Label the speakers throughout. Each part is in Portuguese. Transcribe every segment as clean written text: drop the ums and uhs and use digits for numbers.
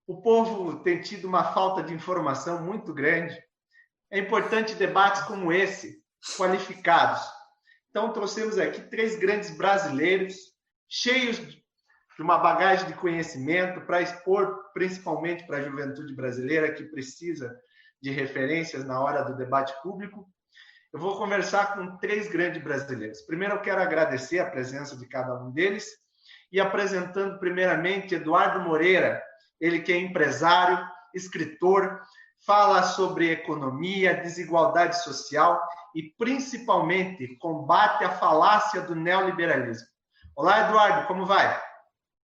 Speaker 1: O povo tem tido uma falta de informação muito grande. É importante debates como esse, qualificados. Então, trouxemos aqui 3 grandes brasileiros, cheios de uma bagagem de conhecimento para expor, principalmente para a juventude brasileira, que precisa de referências na hora do debate público. Eu vou conversar com 3 grandes brasileiros. Primeiro, eu quero agradecer a presença de cada um deles e apresentando primeiramente Eduardo Moreira, ele que é empresário, escritor, fala sobre economia, desigualdade social e, principalmente, combate a falácia do neoliberalismo. Olá, Eduardo, como vai?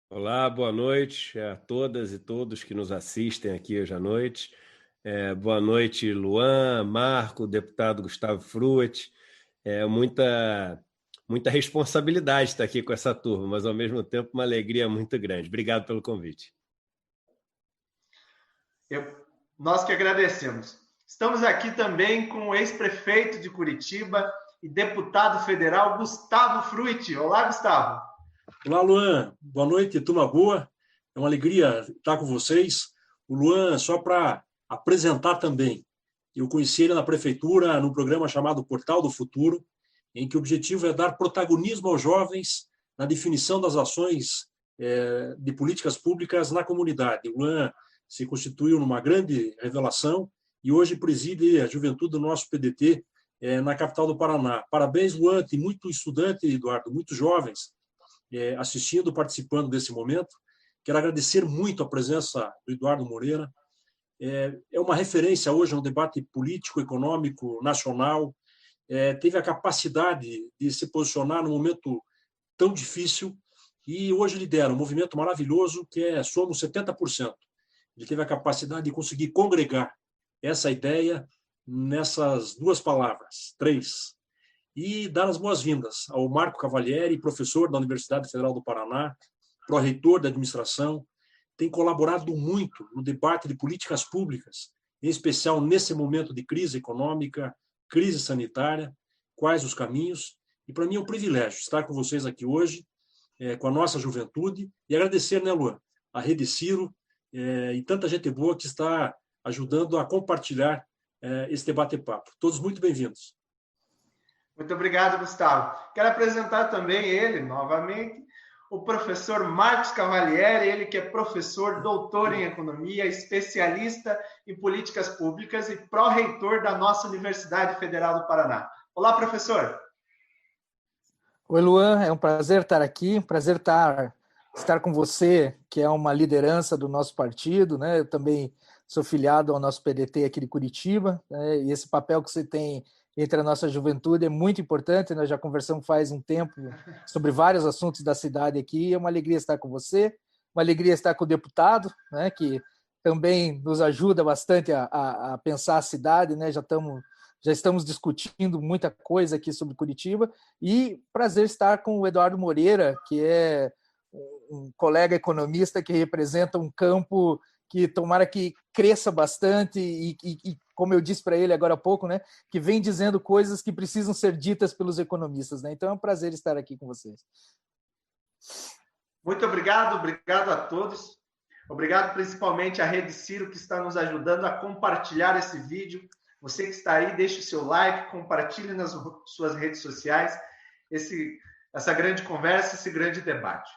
Speaker 2: Olá, boa noite a todas e todos que nos assistem aqui hoje à noite. Boa noite, Luan, Marco, deputado Gustavo Fruet. Muita responsabilidade estar aqui com essa turma, mas ao mesmo tempo uma alegria muito grande. Obrigado pelo convite.
Speaker 1: Nós que agradecemos. Estamos aqui também com o ex-prefeito de Curitiba e deputado federal Gustavo Fruet. Olá, Gustavo.
Speaker 3: Olá, Luan. Boa noite, turma boa. É uma alegria estar com vocês. O Luan, só para apresentar também, eu conheci ele na prefeitura, num programa chamado Portal do Futuro, em que o objetivo é dar protagonismo aos jovens na definição das ações de políticas públicas na comunidade. O Luan se constituiu numa grande revelação e hoje preside a juventude do nosso PDT na capital do Paraná. Parabéns, Luan. Tem muito estudante, Eduardo, muitos jovens assistindo, participando desse momento. Quero agradecer muito a presença do Eduardo Moreira. É uma referência hoje no debate político, econômico, nacional. Teve a capacidade de se posicionar num momento tão difícil e hoje lidera um movimento maravilhoso que é Somos 70%. Ele teve a capacidade de conseguir congregar essa ideia nessas 2 palavras, 3. E dar as boas-vindas ao Marco Cavalieri, professor da Universidade Federal do Paraná, pró-reitor da administração, tem colaborado muito no debate de políticas públicas, em especial nesse momento de crise econômica, crise sanitária, quais os caminhos. E para mim é um privilégio estar com vocês aqui hoje, com a nossa juventude, e agradecer, né, Luan, a Rede Ciro e tanta gente boa que está ajudando a compartilhar esse debate-papo. Todos muito bem-vindos.
Speaker 1: Muito obrigado, Gustavo. Quero apresentar também ele, novamente, o professor Marcos Cavalieri, ele que é professor, doutor em economia, especialista em políticas públicas e pró-reitor da nossa Universidade Federal do Paraná. Olá, professor.
Speaker 4: Oi, Luan, é um prazer estar aqui, estar com você, que é uma liderança do nosso partido, né? Eu também sou filiado ao nosso PDT aqui de Curitiba, né? E esse papel que você tem entre a nossa juventude é muito importante. Nós já conversamos faz um tempo sobre vários assuntos da cidade aqui. É uma alegria estar com você, uma alegria estar com o deputado, né, que também nos ajuda bastante a pensar a cidade, né? Já estamos discutindo muita coisa aqui sobre Curitiba, e prazer estar com o Eduardo Moreira, que é um colega economista que representa um campo que tomara que cresça bastante e como eu disse para ele agora há pouco, né, que vem dizendo coisas que precisam ser ditas pelos economistas, né? Então é um prazer estar aqui com vocês.
Speaker 1: Muito obrigado a todos. Obrigado principalmente à Rede Ciro, que está nos ajudando a compartilhar esse vídeo. Você que está aí, deixe o seu like, compartilhe nas suas redes sociais essa grande conversa, esse grande debate.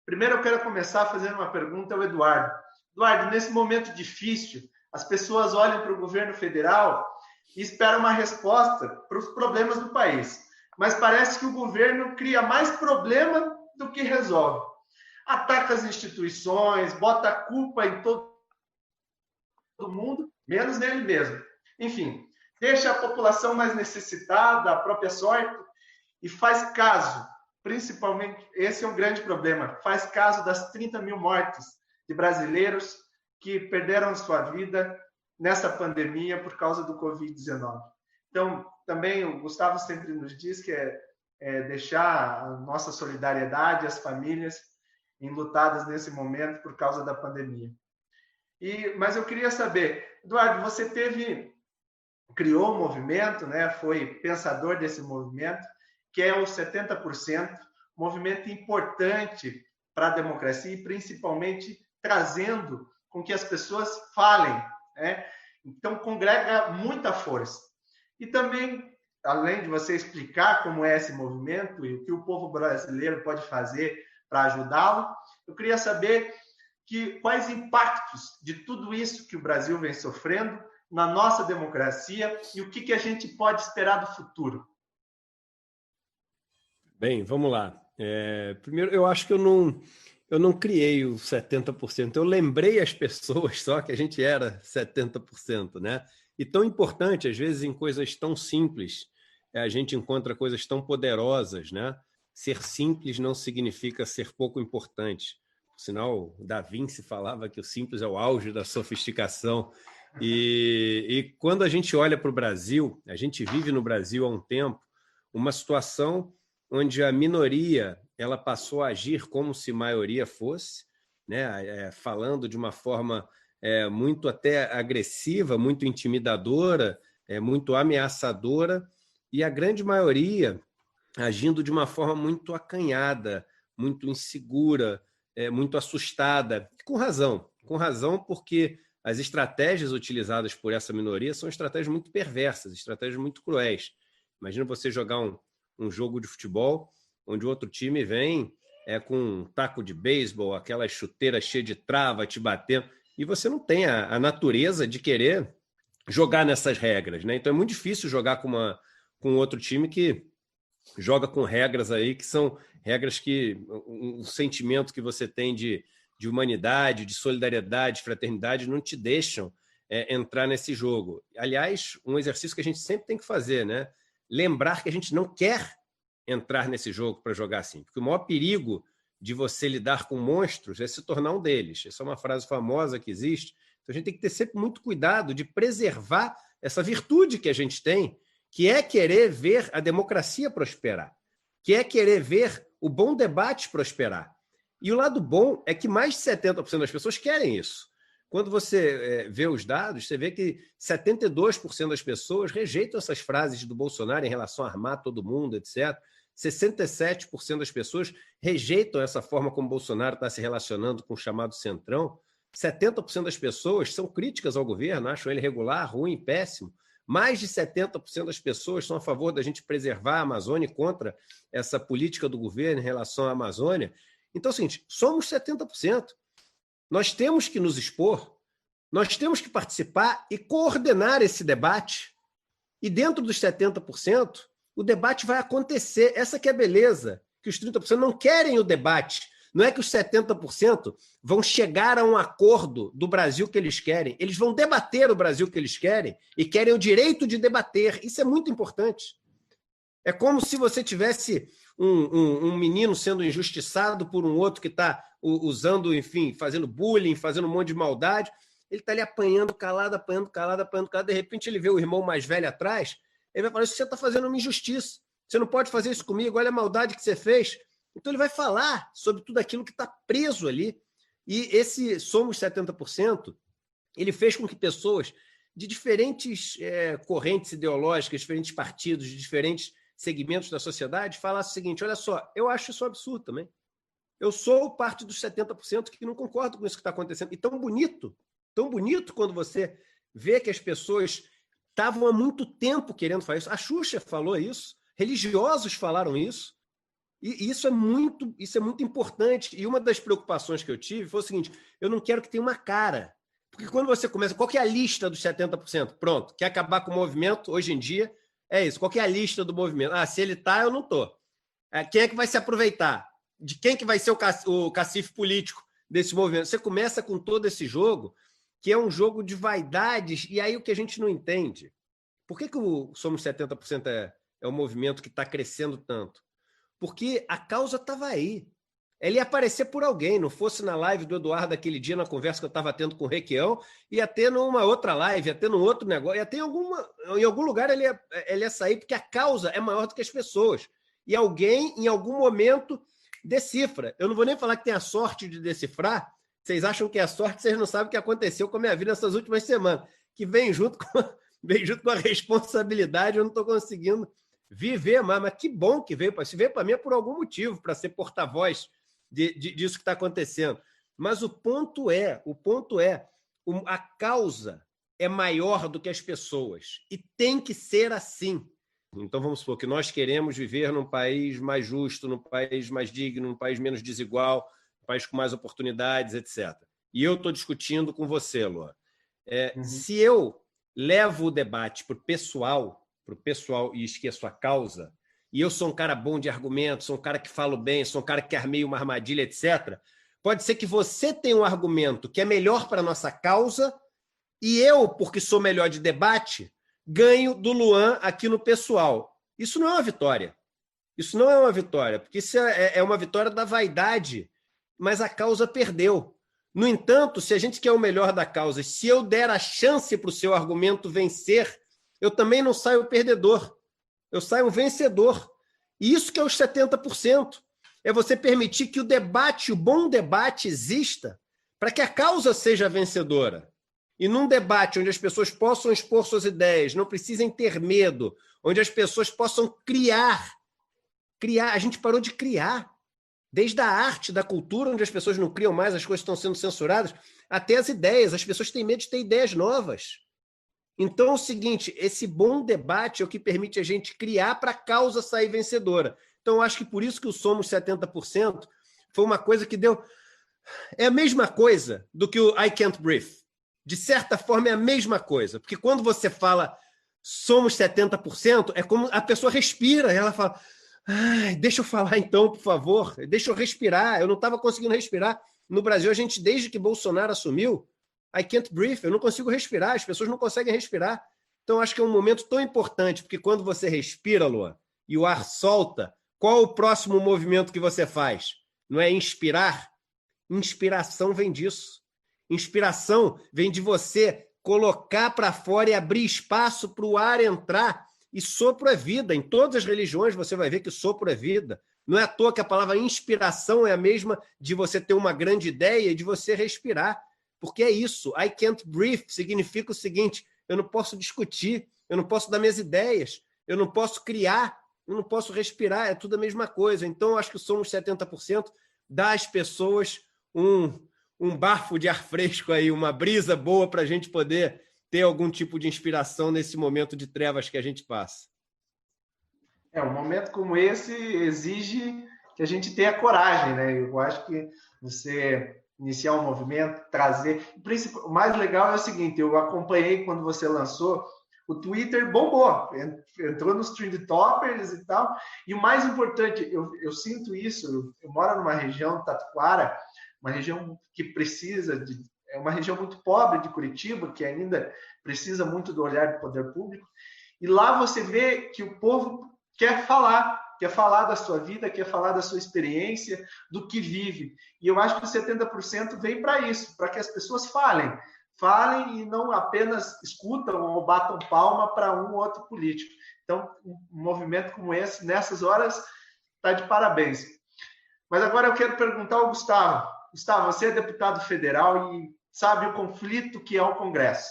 Speaker 1: Primeiro eu quero começar fazendo uma pergunta ao Eduardo. Eduardo, nesse momento difícil, as pessoas olham para o governo federal e esperam uma resposta para os problemas do país. Mas parece que o governo cria mais problema do que resolve. Ataca as instituições, bota a culpa em todo mundo, menos nele mesmo. Enfim, deixa a população mais necessitada, a própria sorte, e faz caso, principalmente, esse é um grande problema, faz caso das 30 mil mortes de brasileiros que perderam sua vida nessa pandemia por causa do Covid-19. Então, também o Gustavo sempre nos diz que é deixar a nossa solidariedade às famílias enlutadas nesse momento por causa da pandemia. Mas eu queria saber, Eduardo, você criou um movimento, né? Foi pensador desse movimento, que é o 70%, movimento importante para a democracia e principalmente trazendo com que as pessoas falem, né? Então, congrega muita força. E também, além de você explicar como é esse movimento e o que o povo brasileiro pode fazer para ajudá-lo, eu queria saber quais impactos de tudo isso que o Brasil vem sofrendo na nossa democracia e o que a gente pode esperar do futuro.
Speaker 2: Bem, vamos lá. Primeiro, eu acho que eu não criei o 70%. Eu lembrei as pessoas só que a gente era 70%, né? E tão importante, às vezes, em coisas tão simples, a gente encontra coisas tão poderosas, né? Ser simples não significa ser pouco importante. Por sinal, Da Vinci falava que o simples é o auge da sofisticação. E quando a gente olha para o Brasil, a gente vive no Brasil há um tempo uma situação onde a minoria ela passou a agir como se maioria fosse, né? Falando de uma forma muito até agressiva, muito intimidadora, muito ameaçadora, e a grande maioria agindo de uma forma muito acanhada, muito insegura, muito assustada, com razão, porque as estratégias utilizadas por essa minoria são estratégias muito perversas, estratégias muito cruéis. Imagina você jogar um jogo de futebol onde o outro time vem com um taco de beisebol, aquela chuteira cheia de trava, te batendo, e você não tem a natureza de querer jogar nessas regras, né? Então é muito difícil jogar com outro time que joga com regras aí que são regras que um sentimento que você tem de humanidade, de solidariedade, de fraternidade não te deixam entrar nesse jogo. Aliás, um exercício que a gente sempre tem que fazer, né? Lembrar que a gente não quer entrar nesse jogo para jogar assim, porque o maior perigo de você lidar com monstros é se tornar um deles. Essa é uma frase famosa que existe. Então a gente tem que ter sempre muito cuidado de preservar essa virtude que a gente tem, que é querer ver a democracia prosperar, que é querer ver o bom debate prosperar. E o lado bom é que mais de 70% das pessoas querem isso. Quando você vê os dados, você vê que 72% das pessoas rejeitam essas frases do Bolsonaro em relação a armar todo mundo, etc. 67% das pessoas rejeitam essa forma como o Bolsonaro está se relacionando com o chamado Centrão. 70% das pessoas são críticas ao governo, acham ele irregular, ruim, péssimo. Mais de 70% das pessoas são a favor da gente preservar a Amazônia e contra essa política do governo em relação à Amazônia. Então, é o seguinte, somos 70%. Nós temos que nos expor, nós temos que participar e coordenar esse debate. E dentro dos 70%, o debate vai acontecer. Essa que é a beleza, que os 30% não querem o debate. Não é que os 70% vão chegar a um acordo do Brasil que eles querem. Eles vão debater o Brasil que eles querem e querem o direito de debater. Isso é muito importante. É como se você tivesse um menino sendo injustiçado por um outro que está usando, enfim, fazendo bullying, fazendo um monte de maldade. Ele está ali apanhando calado, apanhando calado. De repente ele vê o irmão mais velho atrás, ele vai falar, isso você está fazendo uma injustiça. Você não pode fazer isso comigo, olha a maldade que você fez. Então ele vai falar sobre tudo aquilo que está preso ali. E esse Somos 70%, ele fez com que pessoas de diferentes correntes ideológicas, diferentes partidos, de diferentes segmentos da sociedade, falassem o seguinte, olha só, eu acho isso um absurdo também. Eu sou parte dos 70% que não concordo com isso que está acontecendo. E tão bonito quando você vê que as pessoas estavam há muito tempo querendo fazer isso. A Xuxa falou isso, religiosos falaram isso. E isso é muito importante. E uma das preocupações que eu tive foi o seguinte, eu não quero que tenha uma cara. Porque quando você começa, qual que é a lista dos 70%? Pronto, quer acabar com o movimento, hoje em dia, é isso. Qual que é a lista do movimento? Se ele está, eu não estou. Quem é que vai se aproveitar? De quem que vai ser o cacife político desse movimento? Você começa com todo esse jogo, que é um jogo de vaidades, e aí o que a gente não entende. Por que o Somos 70% é um movimento que está crescendo tanto? Porque a causa estava aí. Ela ia aparecer por alguém, não fosse na live do Eduardo aquele dia, na conversa que eu estava tendo com o Requião, ia ter numa outra live, ia ter num outro negócio, ia ter em algum lugar ele ia sair, porque a causa é maior do que as pessoas. E alguém, em algum momento, decifra. Eu não vou nem falar que tem a sorte de decifrar, vocês acham que é a sorte, vocês não sabem o que aconteceu com a minha vida nessas últimas semanas, que vem junto com a responsabilidade, eu não estou conseguindo viver mais, mas que bom que veio para mim é por algum motivo, para ser porta-voz disso que está acontecendo. Mas o ponto é, a causa é maior do que as pessoas. E tem que ser assim. Então, vamos supor que nós queremos viver num país mais justo, num país mais digno, num país menos desigual, um país com mais oportunidades, etc. E eu estou discutindo com você, Luan. Se eu levo o debate para o pessoal e esqueço a causa, e eu sou um cara bom de argumentos, sou um cara que falo bem, sou um cara que armeia uma armadilha, etc., pode ser que você tenha um argumento que é melhor para a nossa causa e eu, porque sou melhor de debate, ganho do Luan aqui no pessoal. Isso não é uma vitória. Isso não é uma vitória, porque isso é uma vitória da vaidade, mas a causa perdeu. No entanto, se a gente quer o melhor da causa, se eu der a chance para o seu argumento vencer, eu também não saio perdedor. Eu saio um vencedor. E isso que é os 70%. É você permitir que o debate, o bom debate exista para que a causa seja vencedora. E num debate onde as pessoas possam expor suas ideias, não precisem ter medo, onde as pessoas possam criar. A gente parou de criar. Desde a arte, da cultura, onde as pessoas não criam mais, as coisas estão sendo censuradas, até as ideias. As pessoas têm medo de ter ideias novas. Então é o seguinte, esse bom debate é o que permite a gente criar para a causa sair vencedora. Então eu acho que por isso que o Somos 70% foi uma coisa que deu... É a mesma coisa do que o I Can't Breathe. De certa forma é a mesma coisa, porque quando você fala somos 70%, é como a pessoa respira, ela fala... deixa eu falar então, por favor. Deixa eu respirar. Eu não estava conseguindo respirar. No Brasil, a gente, desde que Bolsonaro assumiu, I can't breathe, eu não consigo respirar. As pessoas não conseguem respirar. Então, acho que é um momento tão importante, porque quando você respira, Luan, e o ar solta, qual o próximo movimento que você faz? Não é inspirar? Inspiração vem disso. Inspiração vem de você colocar para fora e abrir espaço para o ar entrar. E sopro é vida. Em todas as religiões você vai ver que sopro é vida. Não é à toa que a palavra inspiração é a mesma de você ter uma grande ideia e de você respirar. Porque é isso. I can't breathe significa o seguinte, eu não posso discutir, eu não posso dar minhas ideias, eu não posso criar, eu não posso respirar, é tudo a mesma coisa. Então, eu acho que Somos 70% dá às pessoas um bafo de ar fresco aí, uma brisa boa para a gente poder ter algum tipo de inspiração nesse momento de trevas que a gente passa.
Speaker 1: Um momento como esse exige que a gente tenha coragem, né? Eu acho que você iniciar um movimento, trazer... O mais legal é o seguinte, eu acompanhei quando você lançou, o Twitter bombou, entrou nos Trend Toppers e tal, e o mais importante, eu sinto isso, eu moro numa região, Tatuquara, uma região que precisa de... É uma região muito pobre de Curitiba, que ainda precisa muito do olhar do poder público. E lá você vê que o povo quer falar da sua vida, quer falar da sua experiência, do que vive. E eu acho que o 70% vem para isso, para que as pessoas falem e não apenas escutam ou batam palma para um ou outro político. Então, um movimento como esse, nessas horas, está de parabéns. Mas agora eu quero perguntar ao Gustavo. Gustavo, você é deputado federal e sabe o conflito que é o Congresso.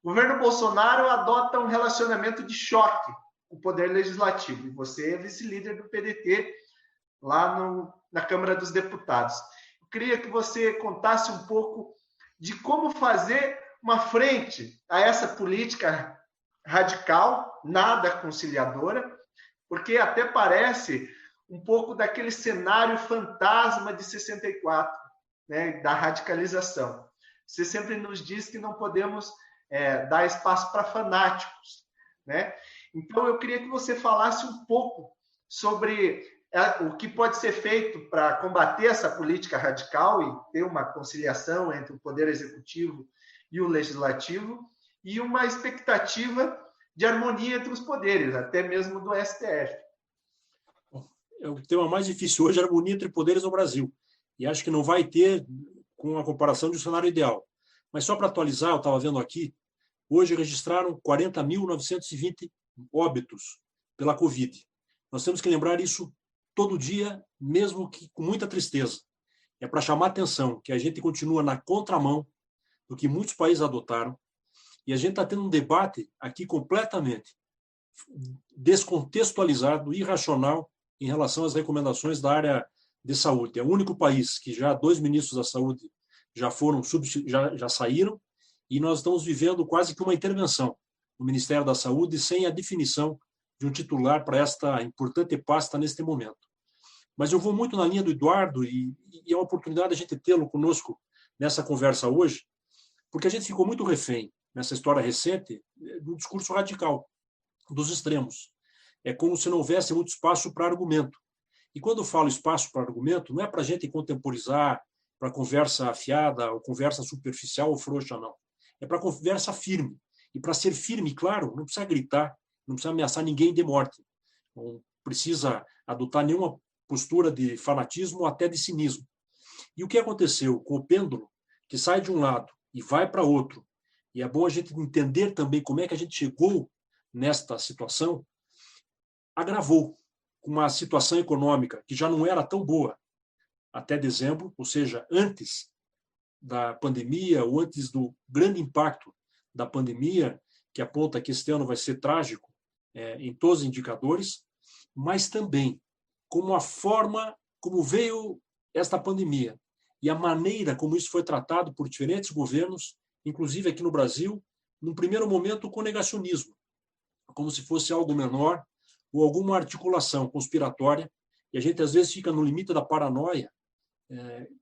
Speaker 1: O governo Bolsonaro adota um relacionamento de choque com o Poder Legislativo. E você é vice-líder do PDT lá na Câmara dos Deputados. Eu queria que você contasse um pouco de como fazer uma frente a essa política radical, nada conciliadora, porque até parece um pouco daquele cenário fantasma de 64, né, da radicalização. Você sempre nos diz que não podemos dar espaço para fanáticos, né? Então, eu queria que você falasse um pouco sobre o que pode ser feito para combater essa política radical e ter uma conciliação entre o Poder Executivo e o Legislativo e uma expectativa de harmonia entre os poderes, até mesmo do STF.
Speaker 3: O tema mais difícil hoje é a harmonia entre poderes no Brasil. E acho que não vai ter com a comparação de um cenário ideal. Mas só para atualizar, eu estava vendo aqui, hoje registraram 40.920 óbitos pela Covid. Nós temos que lembrar isso todo dia, mesmo que com muita tristeza. É para chamar a atenção que a gente continua na contramão do que muitos países adotaram e a gente está tendo um debate aqui completamente descontextualizado, irracional em relação às recomendações da área de saúde. É o único país que já 2 ministros da saúde já saíram, e nós estamos vivendo quase que uma intervenção no Ministério da Saúde sem a definição de um titular para esta importante pasta neste momento. Mas eu vou muito na linha do Eduardo, e é uma oportunidade a gente tê-lo conosco nessa conversa hoje, porque a gente ficou muito refém, nessa história recente, do discurso radical, dos extremos. É como se não houvesse muito espaço para argumento. E quando eu falo espaço para argumento, não é para a gente contemporizar, para conversa afiada, ou conversa superficial ou frouxa, não. É para conversa firme. E para ser firme, claro, não precisa gritar, não precisa ameaçar ninguém de morte. Não precisa adotar nenhuma postura de fanatismo ou até de cinismo. E o que aconteceu com o pêndulo, que sai de um lado e vai para outro, e é bom a gente entender também como é que a gente chegou nesta situação, agravou com uma situação econômica que já não era tão boa até dezembro, ou seja, antes da pandemia, ou antes do grande impacto da pandemia, que aponta que este ano vai ser trágico em todos os indicadores, mas também como a forma como veio esta pandemia e a maneira como isso foi tratado por diferentes governos, inclusive aqui no Brasil, num primeiro momento com negacionismo, como se fosse algo menor ou alguma articulação conspiratória, e a gente às vezes fica no limite da paranoia,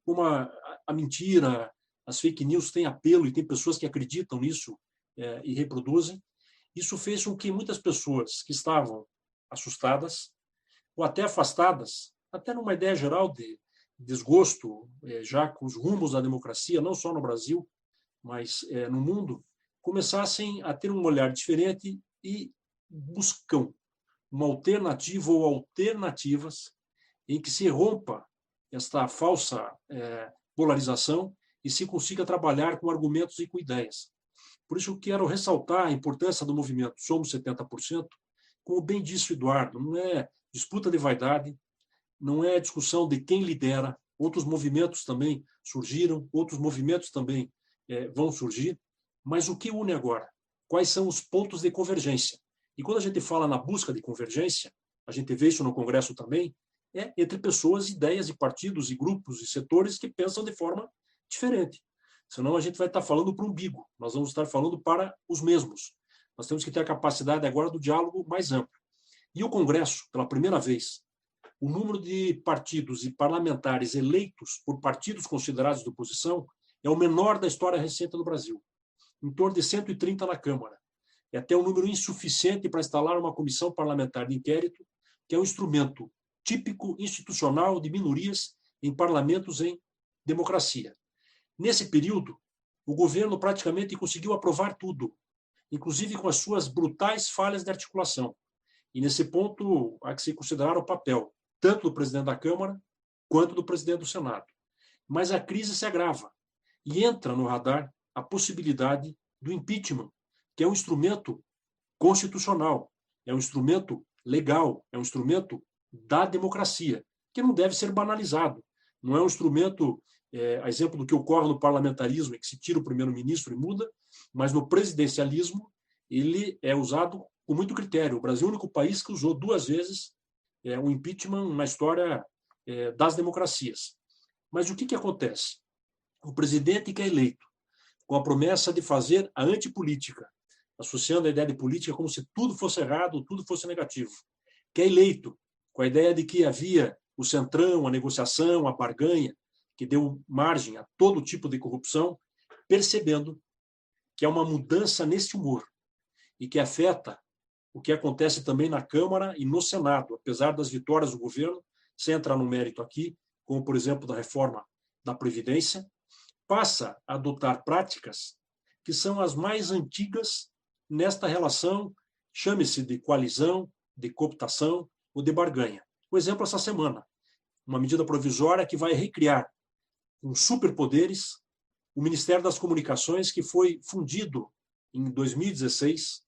Speaker 3: como a mentira, as fake news têm apelo e tem pessoas que acreditam nisso e reproduzem. Isso fez com que muitas pessoas que estavam assustadas ou até afastadas, até numa ideia geral de desgosto já com os rumos da democracia, não só no Brasil, mas no mundo, começassem a ter um olhar diferente e buscam uma alternativa ou alternativas em que se rompa esta falsa polarização e se consiga trabalhar com argumentos e com ideias. Por isso eu quero ressaltar a importância do movimento Somos 70%, como bem disse o Eduardo, não é disputa de vaidade, não é discussão de quem lidera, outros movimentos também surgiram, outros movimentos também vão surgir, mas o que une agora? Quais são os pontos de convergência? E quando a gente fala na busca de convergência, a gente vê isso no Congresso também, entre pessoas, ideias e partidos e grupos e setores que pensam de forma diferente. Senão a gente vai estar falando para o umbigo, nós vamos estar falando para os mesmos. Nós temos que ter a capacidade agora do diálogo mais amplo. E o Congresso, pela primeira vez, o número de partidos e parlamentares eleitos por partidos considerados de oposição é o menor da história recente do Brasil, em torno de 130 na Câmara. É até um número insuficiente para instalar uma comissão parlamentar de inquérito, que é um instrumento típico institucional de minorias em parlamentos em democracia. Nesse período, o governo praticamente conseguiu aprovar tudo, inclusive com as suas brutais falhas de articulação. E nesse ponto há que se considerar o papel tanto do presidente da Câmara quanto do presidente do Senado. Mas a crise se agrava e entra no radar a possibilidade do impeachment, que é um instrumento constitucional, é um instrumento legal, é um instrumento da democracia, que não deve ser banalizado. Não é um instrumento, a exemplo do que ocorre no parlamentarismo, em que se tira o primeiro-ministro e muda, mas no presidencialismo ele é usado com muito critério. O Brasil é o único país que usou 2 vezes o impeachment na história das democracias. Mas o que acontece? O presidente que é eleito com a promessa de fazer a antipolítica, associando a ideia de política como se tudo fosse errado, tudo fosse negativo, que é eleito com a ideia de que havia o centrão, a negociação, a barganha, que deu margem a todo tipo de corrupção, percebendo que é uma mudança nesse humor e que afeta o que acontece também na Câmara e no Senado, apesar das vitórias do governo, sem entrar no mérito aqui, como, por exemplo, da reforma da Previdência, passa a adotar práticas que são as mais antigas nesta relação, chame-se de coalizão, de cooptação ou de barganha. Por exemplo, essa semana, uma medida provisória que vai recriar com superpoderes o Ministério das Comunicações, que foi fundido em 2016,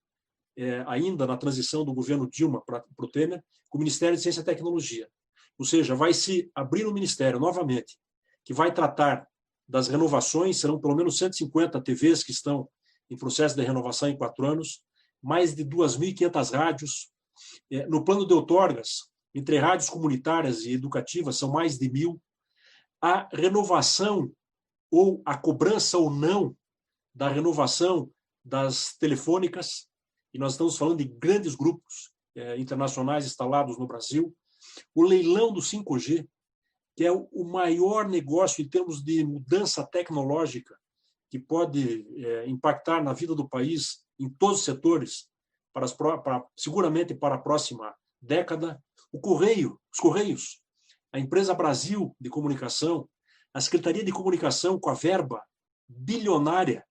Speaker 3: ainda na transição do governo Dilma para o Temer, com o Ministério de Ciência e Tecnologia. Ou seja, vai se abrir um ministério novamente, que vai tratar das renovações, serão pelo menos 150 TVs que estão em processo de renovação em 4 anos, mais de 2.500 rádios. No plano de outorgas, entre rádios comunitárias e educativas, são mais de 1.000. A renovação ou a cobrança ou não da renovação das telefônicas, e nós estamos falando de grandes grupos internacionais instalados no Brasil, o leilão do 5G, que é o maior negócio em termos de mudança tecnológica que pode impactar na vida do país em todos os setores, seguramente para a próxima década. Os Correios, a empresa Brasil de Comunicação, a Secretaria de Comunicação com a verba bilionária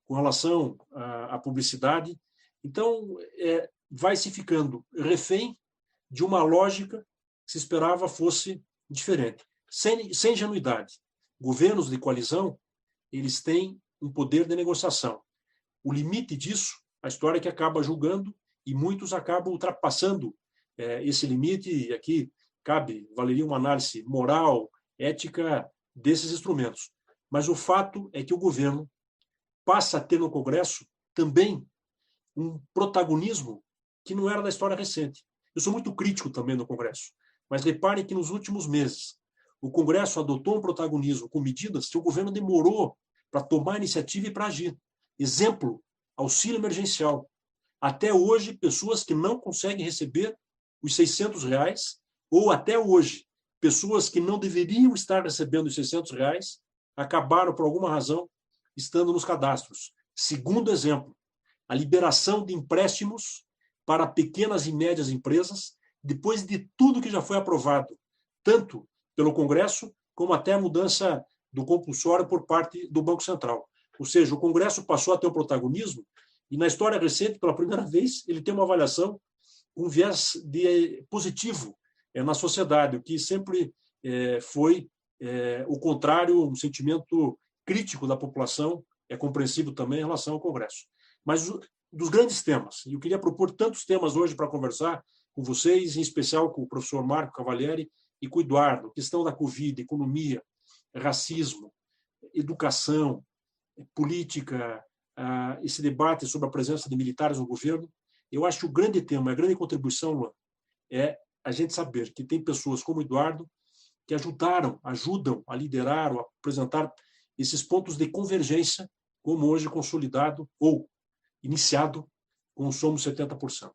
Speaker 3: com relação à publicidade. Então, vai se ficando refém de uma lógica que se esperava fosse diferente. Sem ingenuidade. Governos de coalizão, eles têm um poder de negociação. O limite disso, a história é que acaba julgando e muitos acabam ultrapassando esse limite, e aqui valeria uma análise moral, ética desses instrumentos. Mas o fato é que o governo passa a ter no Congresso também um protagonismo que não era da história recente. Eu sou muito crítico também no Congresso, mas reparem que nos últimos meses o Congresso adotou um protagonismo com medidas que o governo demorou para tomar iniciativa e para agir. Exemplo, auxílio emergencial. Até hoje, pessoas que não conseguem receber os R$600, ou até hoje, pessoas que não deveriam estar recebendo os R$600, acabaram, por alguma razão, estando nos cadastros. Segundo exemplo, a liberação de empréstimos para pequenas e médias empresas, depois de tudo que já foi aprovado, tanto pelo Congresso, como até a mudança do compulsório por parte do Banco Central. Ou seja, o Congresso passou a ter um protagonismo e, na história recente, pela primeira vez, ele tem uma avaliação com viés positivo na sociedade, o que sempre foi o contrário, um sentimento crítico da população, é compreensível também em relação ao Congresso. Mas dos grandes temas, e eu queria propor tantos temas hoje para conversar com vocês, em especial com o professor Marco Cavalieri e com o Eduardo, questão da Covid, economia, racismo, educação, política, esse debate sobre a presença de militares no governo. Eu acho que o grande tema, a grande contribuição, Luan, é a gente saber que tem pessoas como o Eduardo que ajudam a liderar ou a apresentar esses pontos de convergência, como hoje consolidado ou iniciado com o Somos 70%.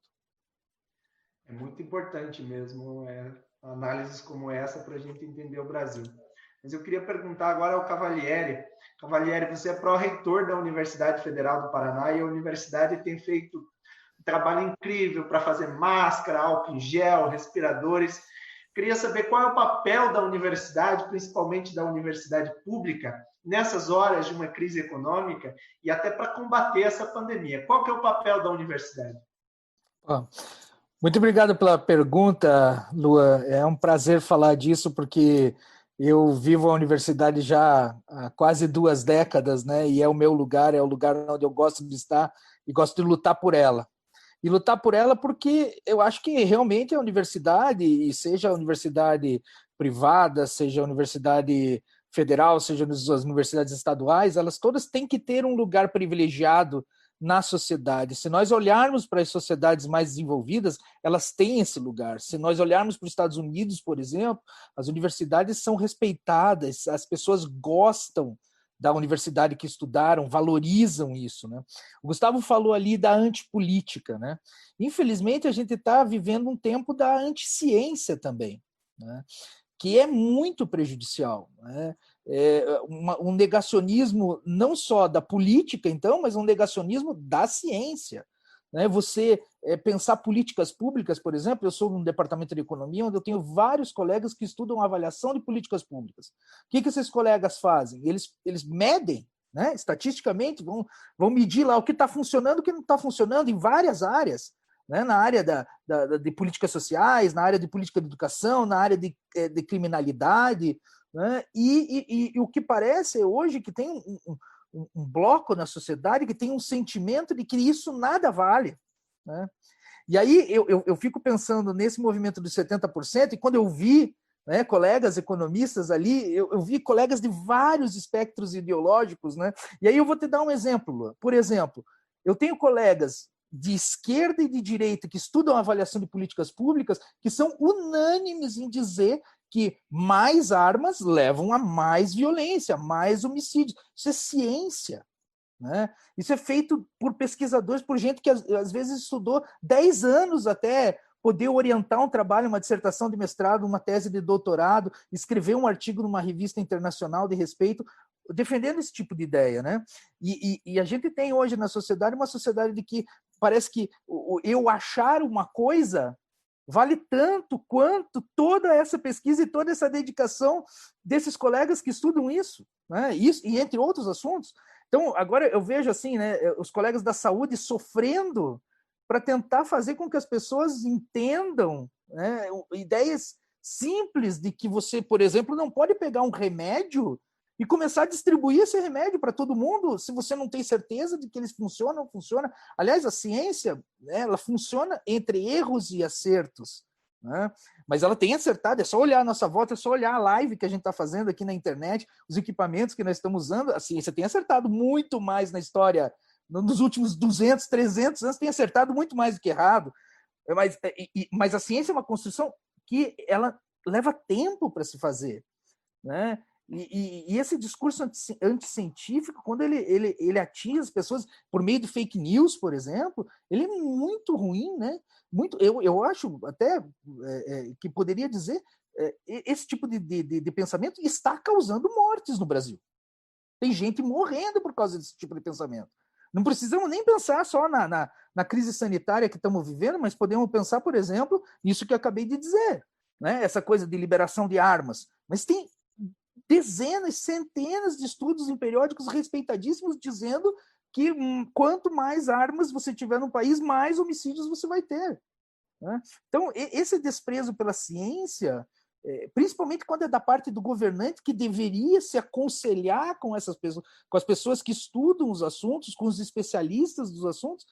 Speaker 1: É muito importante mesmo análises como essa para a gente entender o Brasil. Mas eu queria perguntar agora ao Cavalieri. Cavalieri, você é pró-reitor da Universidade Federal do Paraná e a universidade tem feito um trabalho incrível para fazer máscara, álcool em gel, respiradores. Queria saber qual é o papel da universidade, principalmente da universidade pública, nessas horas de uma crise econômica e até para combater essa pandemia. Qual que é o papel da universidade?
Speaker 4: Muito obrigado pela pergunta, Lua. É um prazer falar disso, porque eu vivo a universidade já há quase 2 décadas, né? E é o meu lugar, é o lugar onde eu gosto de estar e gosto de lutar por ela. E lutar por ela porque eu acho que realmente a universidade, e seja a universidade privada, seja a universidade federal, seja as universidades estaduais, elas todas têm que ter um lugar privilegiado na sociedade. Se nós olharmos para as sociedades mais desenvolvidas, elas têm esse lugar. Se nós olharmos para os Estados Unidos, por exemplo, as universidades são respeitadas, as pessoas gostam da universidade que estudaram, valorizam isso, né? O Gustavo falou ali da antipolítica, né? Infelizmente, a gente está vivendo um tempo da anticiência também, né? Que é muito prejudicial, né? Um negacionismo não só da política, então, mas um negacionismo da ciência. Né? Você pensar políticas públicas, por exemplo, eu sou um departamento de economia onde eu tenho vários colegas que estudam avaliação de políticas públicas. O que esses colegas fazem? Eles medem, né? Estatisticamente, vão medir lá o que está funcionando e o que não está funcionando em várias áreas. Né, na área de políticas sociais, na área de política de educação, na área de criminalidade, né, e o que parece hoje que tem um bloco na sociedade que tem um sentimento de que isso nada vale. Né? E aí eu fico pensando nesse movimento dos 70%, e quando eu vi, né, colegas economistas ali, eu vi colegas de vários espectros ideológicos, né? E aí eu vou te dar um exemplo, Lua. Por exemplo, eu tenho colegas de esquerda e de direita que estudam a avaliação de políticas públicas que são unânimes em dizer que mais armas levam a mais violência, a mais homicídios. Isso é ciência. Né? Isso é feito por pesquisadores, por gente que às vezes estudou 10 anos até poder orientar um trabalho, uma dissertação de mestrado, uma tese de doutorado, escrever um artigo numa revista internacional de respeito, defendendo esse tipo de ideia. Né? E a gente tem hoje na sociedade uma sociedade de que parece que eu achar uma coisa vale tanto quanto toda essa pesquisa e toda essa dedicação desses colegas que estudam isso, né? Isso e entre outros assuntos. Então, agora eu vejo assim, né, os colegas da saúde sofrendo para tentar fazer com que as pessoas entendam, né, ideias simples de que você, por exemplo, não pode pegar um remédio e começar a distribuir esse remédio para todo mundo se você não tem certeza de que eles funcionam ou não funcionam. Aliás, a ciência, né, ela funciona entre erros e acertos. Né? Mas ela tem acertado, é só olhar a nossa volta, é só olhar a live que a gente está fazendo aqui na internet, os equipamentos que nós estamos usando. A ciência tem acertado muito mais na história, nos últimos 200, 300 anos, tem acertado muito mais do que errado. Mas a ciência é uma construção que ela leva tempo para se fazer. Né? E esse discurso anticientífico, quando ele atinge as pessoas por meio de fake news, por exemplo, ele é muito ruim, né? Eu acho até que poderia dizer esse tipo de pensamento está causando mortes no Brasil. Tem gente morrendo por causa desse tipo de pensamento. Não precisamos nem pensar só na crise sanitária que estamos vivendo, mas podemos pensar, por exemplo, nisso que eu acabei de dizer, né? Essa coisa de liberação de armas. Mas tem dezenas, centenas de estudos em periódicos respeitadíssimos dizendo que quanto mais armas você tiver no país, mais homicídios você vai ter. Né? Então, esse desprezo pela ciência, principalmente quando é da parte do governante, que deveria se aconselhar com essas pessoas, com as pessoas que estudam os assuntos, com os especialistas dos assuntos,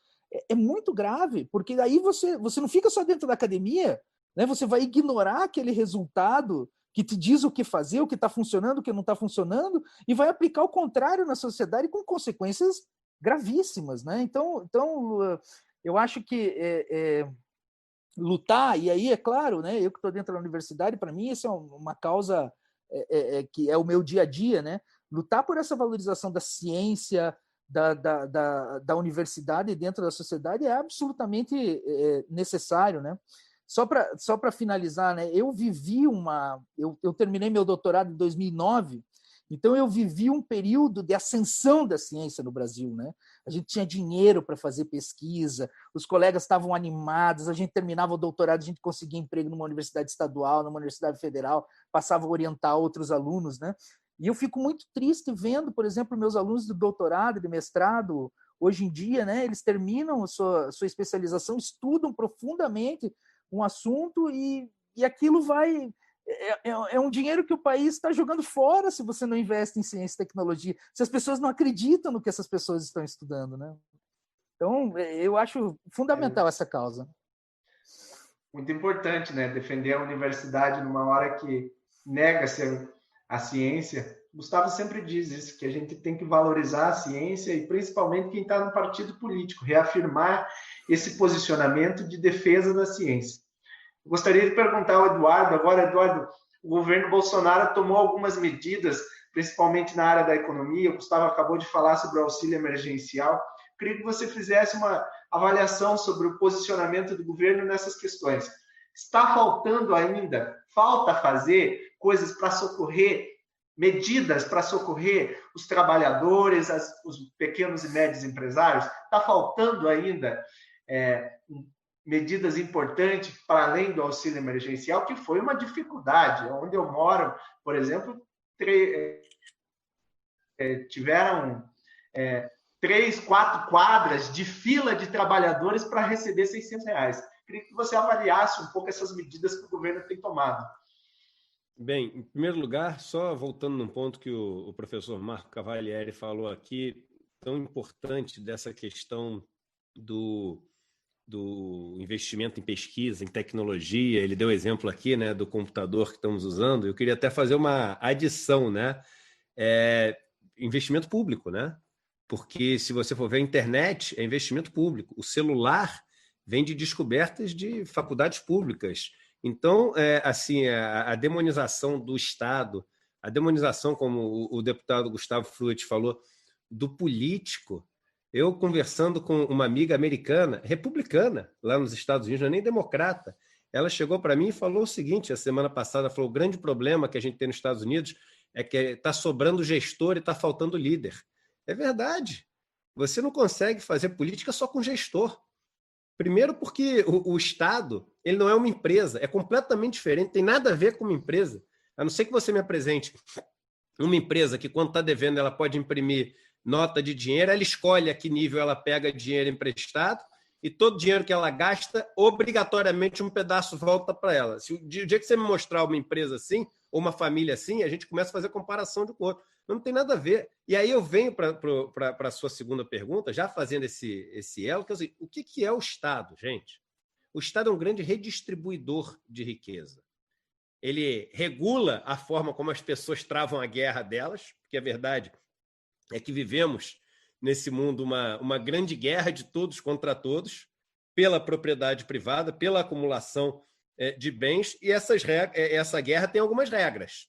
Speaker 4: é muito grave, porque aí você não fica só dentro da academia, né? Você vai ignorar aquele resultado que te diz o que fazer, o que está funcionando, o que não está funcionando, e vai aplicar o contrário na sociedade com consequências gravíssimas. Né? Então eu acho que lutar, e aí, é claro, né, eu que estou dentro da universidade, para mim, isso é uma causa que é o meu dia a dia, né? Lutar por essa valorização da ciência, da universidade dentro da sociedade é absolutamente necessário, né? Só para finalizar, né, eu terminei meu doutorado em 2009, então eu vivi um período de ascensão da ciência no Brasil, né? A gente tinha dinheiro para fazer pesquisa, os colegas estavam animados, a gente terminava o doutorado, a gente conseguia emprego numa universidade estadual, numa universidade federal, passava a orientar outros alunos, né? E eu fico muito triste vendo, por exemplo, meus alunos de doutorado, de mestrado, hoje em dia, né, eles terminam sua especialização, estudam profundamente um assunto e aquilo vai... É um dinheiro que o país está jogando fora se você não investe em ciência e tecnologia, se as pessoas não acreditam no que essas pessoas estão estudando, né? Então, eu acho fundamental essa causa.
Speaker 1: Muito importante, né? Defender a universidade numa hora que nega-se a ciência. Gustavo sempre diz isso, que a gente tem que valorizar a ciência e principalmente quem está no partido político, reafirmar esse posicionamento de defesa da ciência. Gostaria de perguntar ao Eduardo agora, Eduardo, o governo Bolsonaro tomou algumas medidas, principalmente na área da economia, o Gustavo acabou de falar sobre o auxílio emergencial, queria que você fizesse uma avaliação sobre o posicionamento do governo nessas questões. Está faltando ainda, falta fazer coisas para socorrer, medidas para socorrer os trabalhadores, os pequenos e médios empresários? Está faltando ainda medidas importantes para além do auxílio emergencial, que foi uma dificuldade. Onde eu moro, por exemplo, tiveram 3, 4 quadras de fila de trabalhadores para receber R$600. Queria que você avaliasse um pouco essas medidas que o governo tem tomado.
Speaker 2: Bem, em primeiro lugar, só voltando num ponto que o professor Marco Cavalieri falou aqui, tão importante dessa questão do investimento em pesquisa, em tecnologia. Ele deu exemplo aqui, né, do computador que estamos usando. Eu queria até fazer uma adição, né? Investimento público, né? Porque se você for ver a internet, é investimento público. O celular vem de descobertas de faculdades públicas Então, assim, a demonização do Estado, a demonização, como o deputado Gustavo Frutti falou, do político. Eu conversando com uma amiga americana, republicana, lá nos Estados Unidos, não é nem democrata, ela chegou para mim e falou o seguinte, a semana passada, falou, o grande problema que a gente tem nos Estados Unidos é que está sobrando gestor e está faltando líder. É verdade. Você não consegue fazer política só com gestor. Primeiro porque o Estado ele não é uma empresa, é completamente diferente, tem nada a ver com uma empresa. A não ser que você me apresente uma empresa que, quando está devendo, ela pode imprimir nota de dinheiro, ela escolhe a que nível ela pega dinheiro emprestado e todo dinheiro que ela gasta, obrigatoriamente um pedaço volta para ela. Se o dia que você me mostrar uma empresa assim, ou uma família assim, a gente começa a fazer comparação de com o outro. Não tem nada a ver. E aí eu venho para a sua segunda pergunta, já fazendo esse elo, que é assim, o que é o Estado, gente? O Estado é um grande redistribuidor de riqueza. Ele regula a forma como as pessoas travam a guerra delas, porque a verdade é que vivemos nesse mundo uma grande guerra de todos contra todos, pela propriedade privada, pela acumulação de bens, e essa guerra tem algumas regras.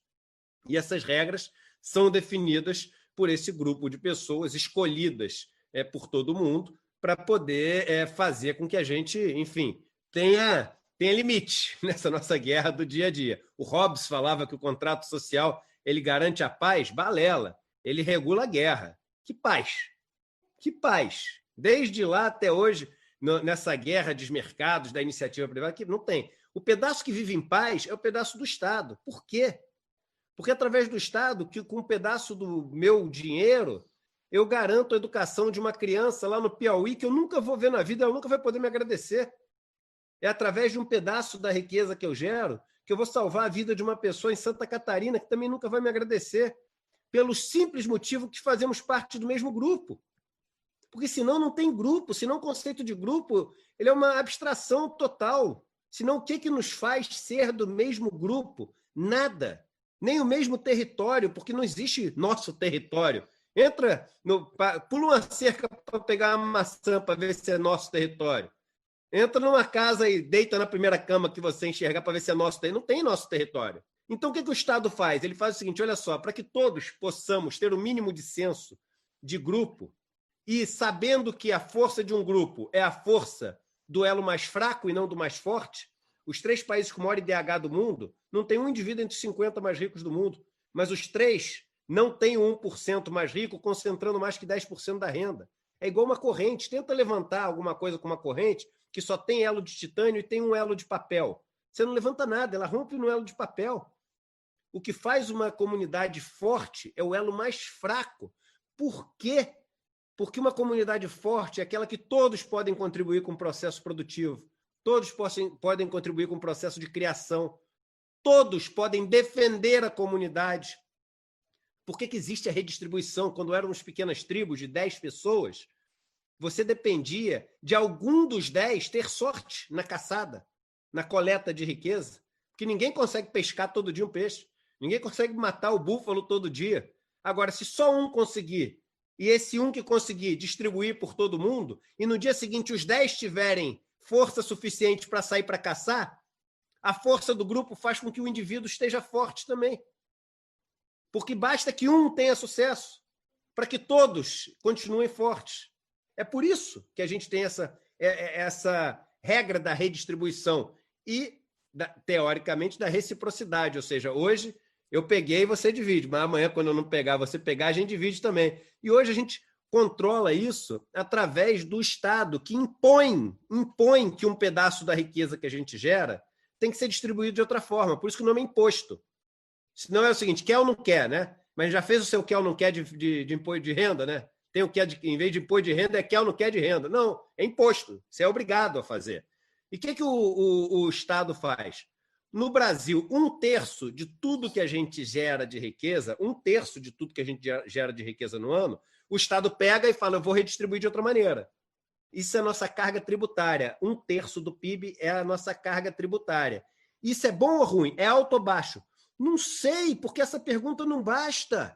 Speaker 2: E essas regras são definidas por esse grupo de pessoas escolhidas por todo mundo para poder fazer com que a gente, enfim, tenha limite nessa nossa guerra do dia a dia. O Hobbes falava que o contrato social ele garante a paz, balela. Ele regula a guerra. Que paz? Que paz? Desde lá até hoje, nessa guerra dos mercados, da iniciativa privada, que não tem. O pedaço que vive em paz é o pedaço do Estado. Por quê? Porque através do Estado, que com um pedaço do meu dinheiro, eu garanto a educação de uma criança lá no Piauí que eu nunca vou ver na vida, ela nunca vai poder me agradecer. É através de um pedaço da riqueza que eu gero que eu vou salvar a vida de uma pessoa em Santa Catarina que também nunca vai me agradecer, pelo simples motivo que fazemos parte do mesmo grupo. Porque senão não tem grupo, senão o conceito de grupo ele é uma abstração total. Senão o que nos faz ser do mesmo grupo? Nada. Nem o mesmo território, porque não existe nosso território. Pula uma cerca para pegar uma maçã para ver se é nosso território. Entra numa casa e deita na primeira cama que você enxergar para ver se é nosso território. Não tem nosso território. Então, o que o Estado faz? Ele faz o seguinte, olha só, para que todos possamos ter o mínimo de senso de grupo e sabendo que a força de um grupo é a força do elo mais fraco e não do mais forte, os 3 países com o maior IDH do mundo não tem um indivíduo entre os 50 mais ricos do mundo, mas os 3 não têm o 1% mais rico concentrando mais que 10% da renda. É igual uma corrente. Tenta levantar alguma coisa com uma corrente que só tem elo de titânio e tem um elo de papel. Você não levanta nada, ela rompe no elo de papel. O que faz uma comunidade forte é o elo mais fraco. Por quê? Porque uma comunidade forte é aquela que todos podem contribuir com o processo produtivo, todos podem contribuir com o processo de criação, todos podem defender a comunidade. Por que existe a redistribuição? Quando éramos pequenas tribos de 10 pessoas, você dependia de algum dos 10 ter sorte na caçada, na coleta de riqueza, porque ninguém consegue pescar todo dia um peixe. Ninguém consegue matar o búfalo todo dia. Agora, se só um conseguir, e esse um que conseguir distribuir por todo mundo, e no dia seguinte os 10 tiverem força suficiente para sair para caçar, a força do grupo faz com que o indivíduo esteja forte também. Porque basta que um tenha sucesso para que todos continuem fortes. É por isso que a gente tem essa regra da redistribuição e, teoricamente, da reciprocidade. Ou seja, hoje eu peguei e você divide, mas amanhã, quando eu não pegar, você pegar, a gente divide também. E hoje a gente controla isso através do Estado, que impõe que um pedaço da riqueza que a gente gera tem que ser distribuído de outra forma. Por isso que o nome é imposto. Senão é o seguinte, quer ou não quer, né? Mas já fez o seu quer ou não quer de imposto de renda, né? Tem o que em vez de imposto de renda, é quer ou não quer de renda. Não, é imposto. Você é obrigado a fazer. E o que o Estado faz? No Brasil, 1/3 de tudo que a gente gera de riqueza, 1/3 de tudo que a gente gera de riqueza no ano, o Estado pega e fala, eu vou redistribuir de outra maneira. Isso é a nossa carga tributária. 1/3 do PIB é a nossa carga tributária. Isso é bom ou ruim? É alto ou baixo? Não sei, porque essa pergunta não basta.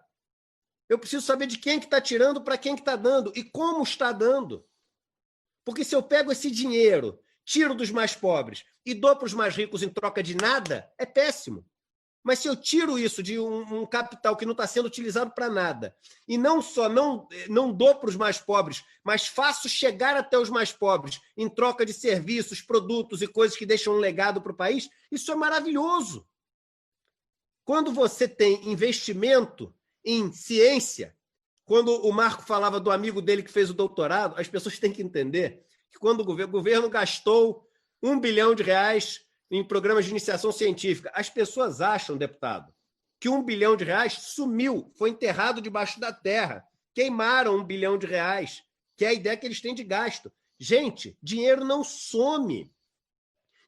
Speaker 2: Eu preciso saber de quem que está tirando, para quem que está dando e como está dando. Porque se eu pego esse dinheiro tiro dos mais pobres e dou para os mais ricos em troca de nada, é péssimo. Mas se eu tiro isso de um capital que não está sendo utilizado para nada, e não só não dou para os mais pobres, mas faço chegar até os mais pobres em troca de serviços, produtos e coisas que deixam um legado para o país, isso é maravilhoso. Quando você tem investimento em ciência, quando o Marco falava do amigo dele que fez o doutorado, as pessoas têm que entender que quando o governo gastou R$1 bilhão em programas de iniciação científica. As pessoas acham, deputado, que R$1 bilhão sumiu, foi enterrado debaixo da terra. Queimaram R$1 bilhão, que é a ideia que eles têm de gasto. Gente, dinheiro não some.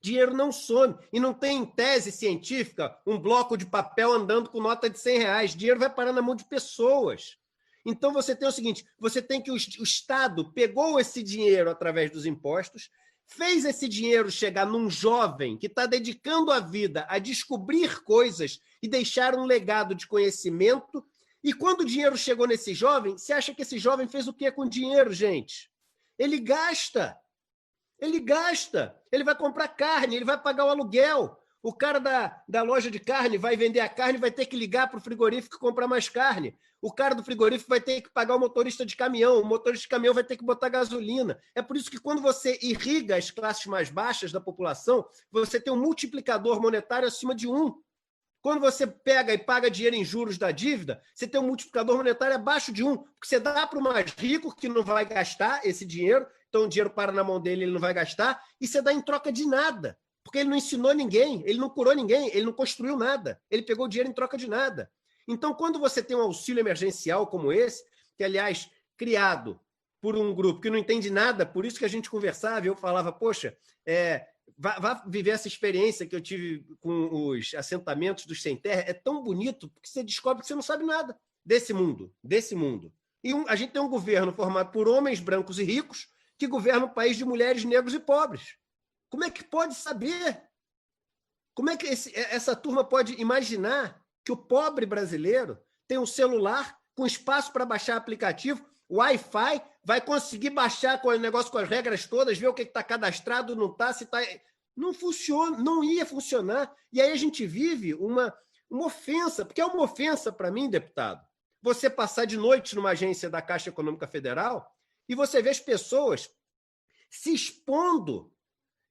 Speaker 2: Dinheiro não some. E não tem, em tese científica, um bloco de papel andando com nota de R$100. Dinheiro vai parar na mão de pessoas. Então, você tem o seguinte, você tem que o Estado pegou esse dinheiro através dos impostos, fez esse dinheiro chegar num jovem que está dedicando a vida a descobrir coisas e deixar um legado de conhecimento. E quando o dinheiro chegou nesse jovem, você acha que esse jovem fez o quê com o dinheiro, gente? Ele gasta. Ele gasta. Ele vai comprar carne, ele vai pagar o aluguel. O cara da loja de carne vai vender a carne, vai ter que ligar para o frigorífico e comprar mais carne. O cara do frigorífico vai ter que pagar o motorista de caminhão. O motorista de caminhão vai ter que botar gasolina. É por isso que quando você irriga as classes mais baixas da população, você tem um multiplicador monetário acima de 1. Quando você pega e paga dinheiro em juros da dívida, você tem um multiplicador monetário abaixo de 1. Porque você dá para o mais rico que não vai gastar esse dinheiro, então o dinheiro para na mão dele, ele não vai gastar, e você dá em troca de nada. Porque ele não ensinou ninguém, ele não curou ninguém, ele não construiu nada. Ele pegou dinheiro em troca de nada. Então, quando você tem um auxílio emergencial como esse, que, aliás, criado por um grupo que não entende nada, por isso que a gente conversava, eu falava, poxa, vá viver essa experiência que eu tive com os assentamentos dos sem terra, é tão bonito, porque você descobre que você não sabe nada desse mundo. E a gente tem um governo formado por homens brancos e ricos que governa um país de mulheres, negros e pobres. Como é que pode saber? Como é que essa turma pode imaginar que o pobre brasileiro tem um celular com espaço para baixar aplicativo, Wi-Fi, vai conseguir baixar com o negócio com as regras todas, ver o que está cadastrado, não está, se está... Não funciona, não ia funcionar. E aí a gente vive uma ofensa, porque é uma ofensa para mim, deputado, você passar de noite numa agência da Caixa Econômica Federal e você vê as pessoas se expondo,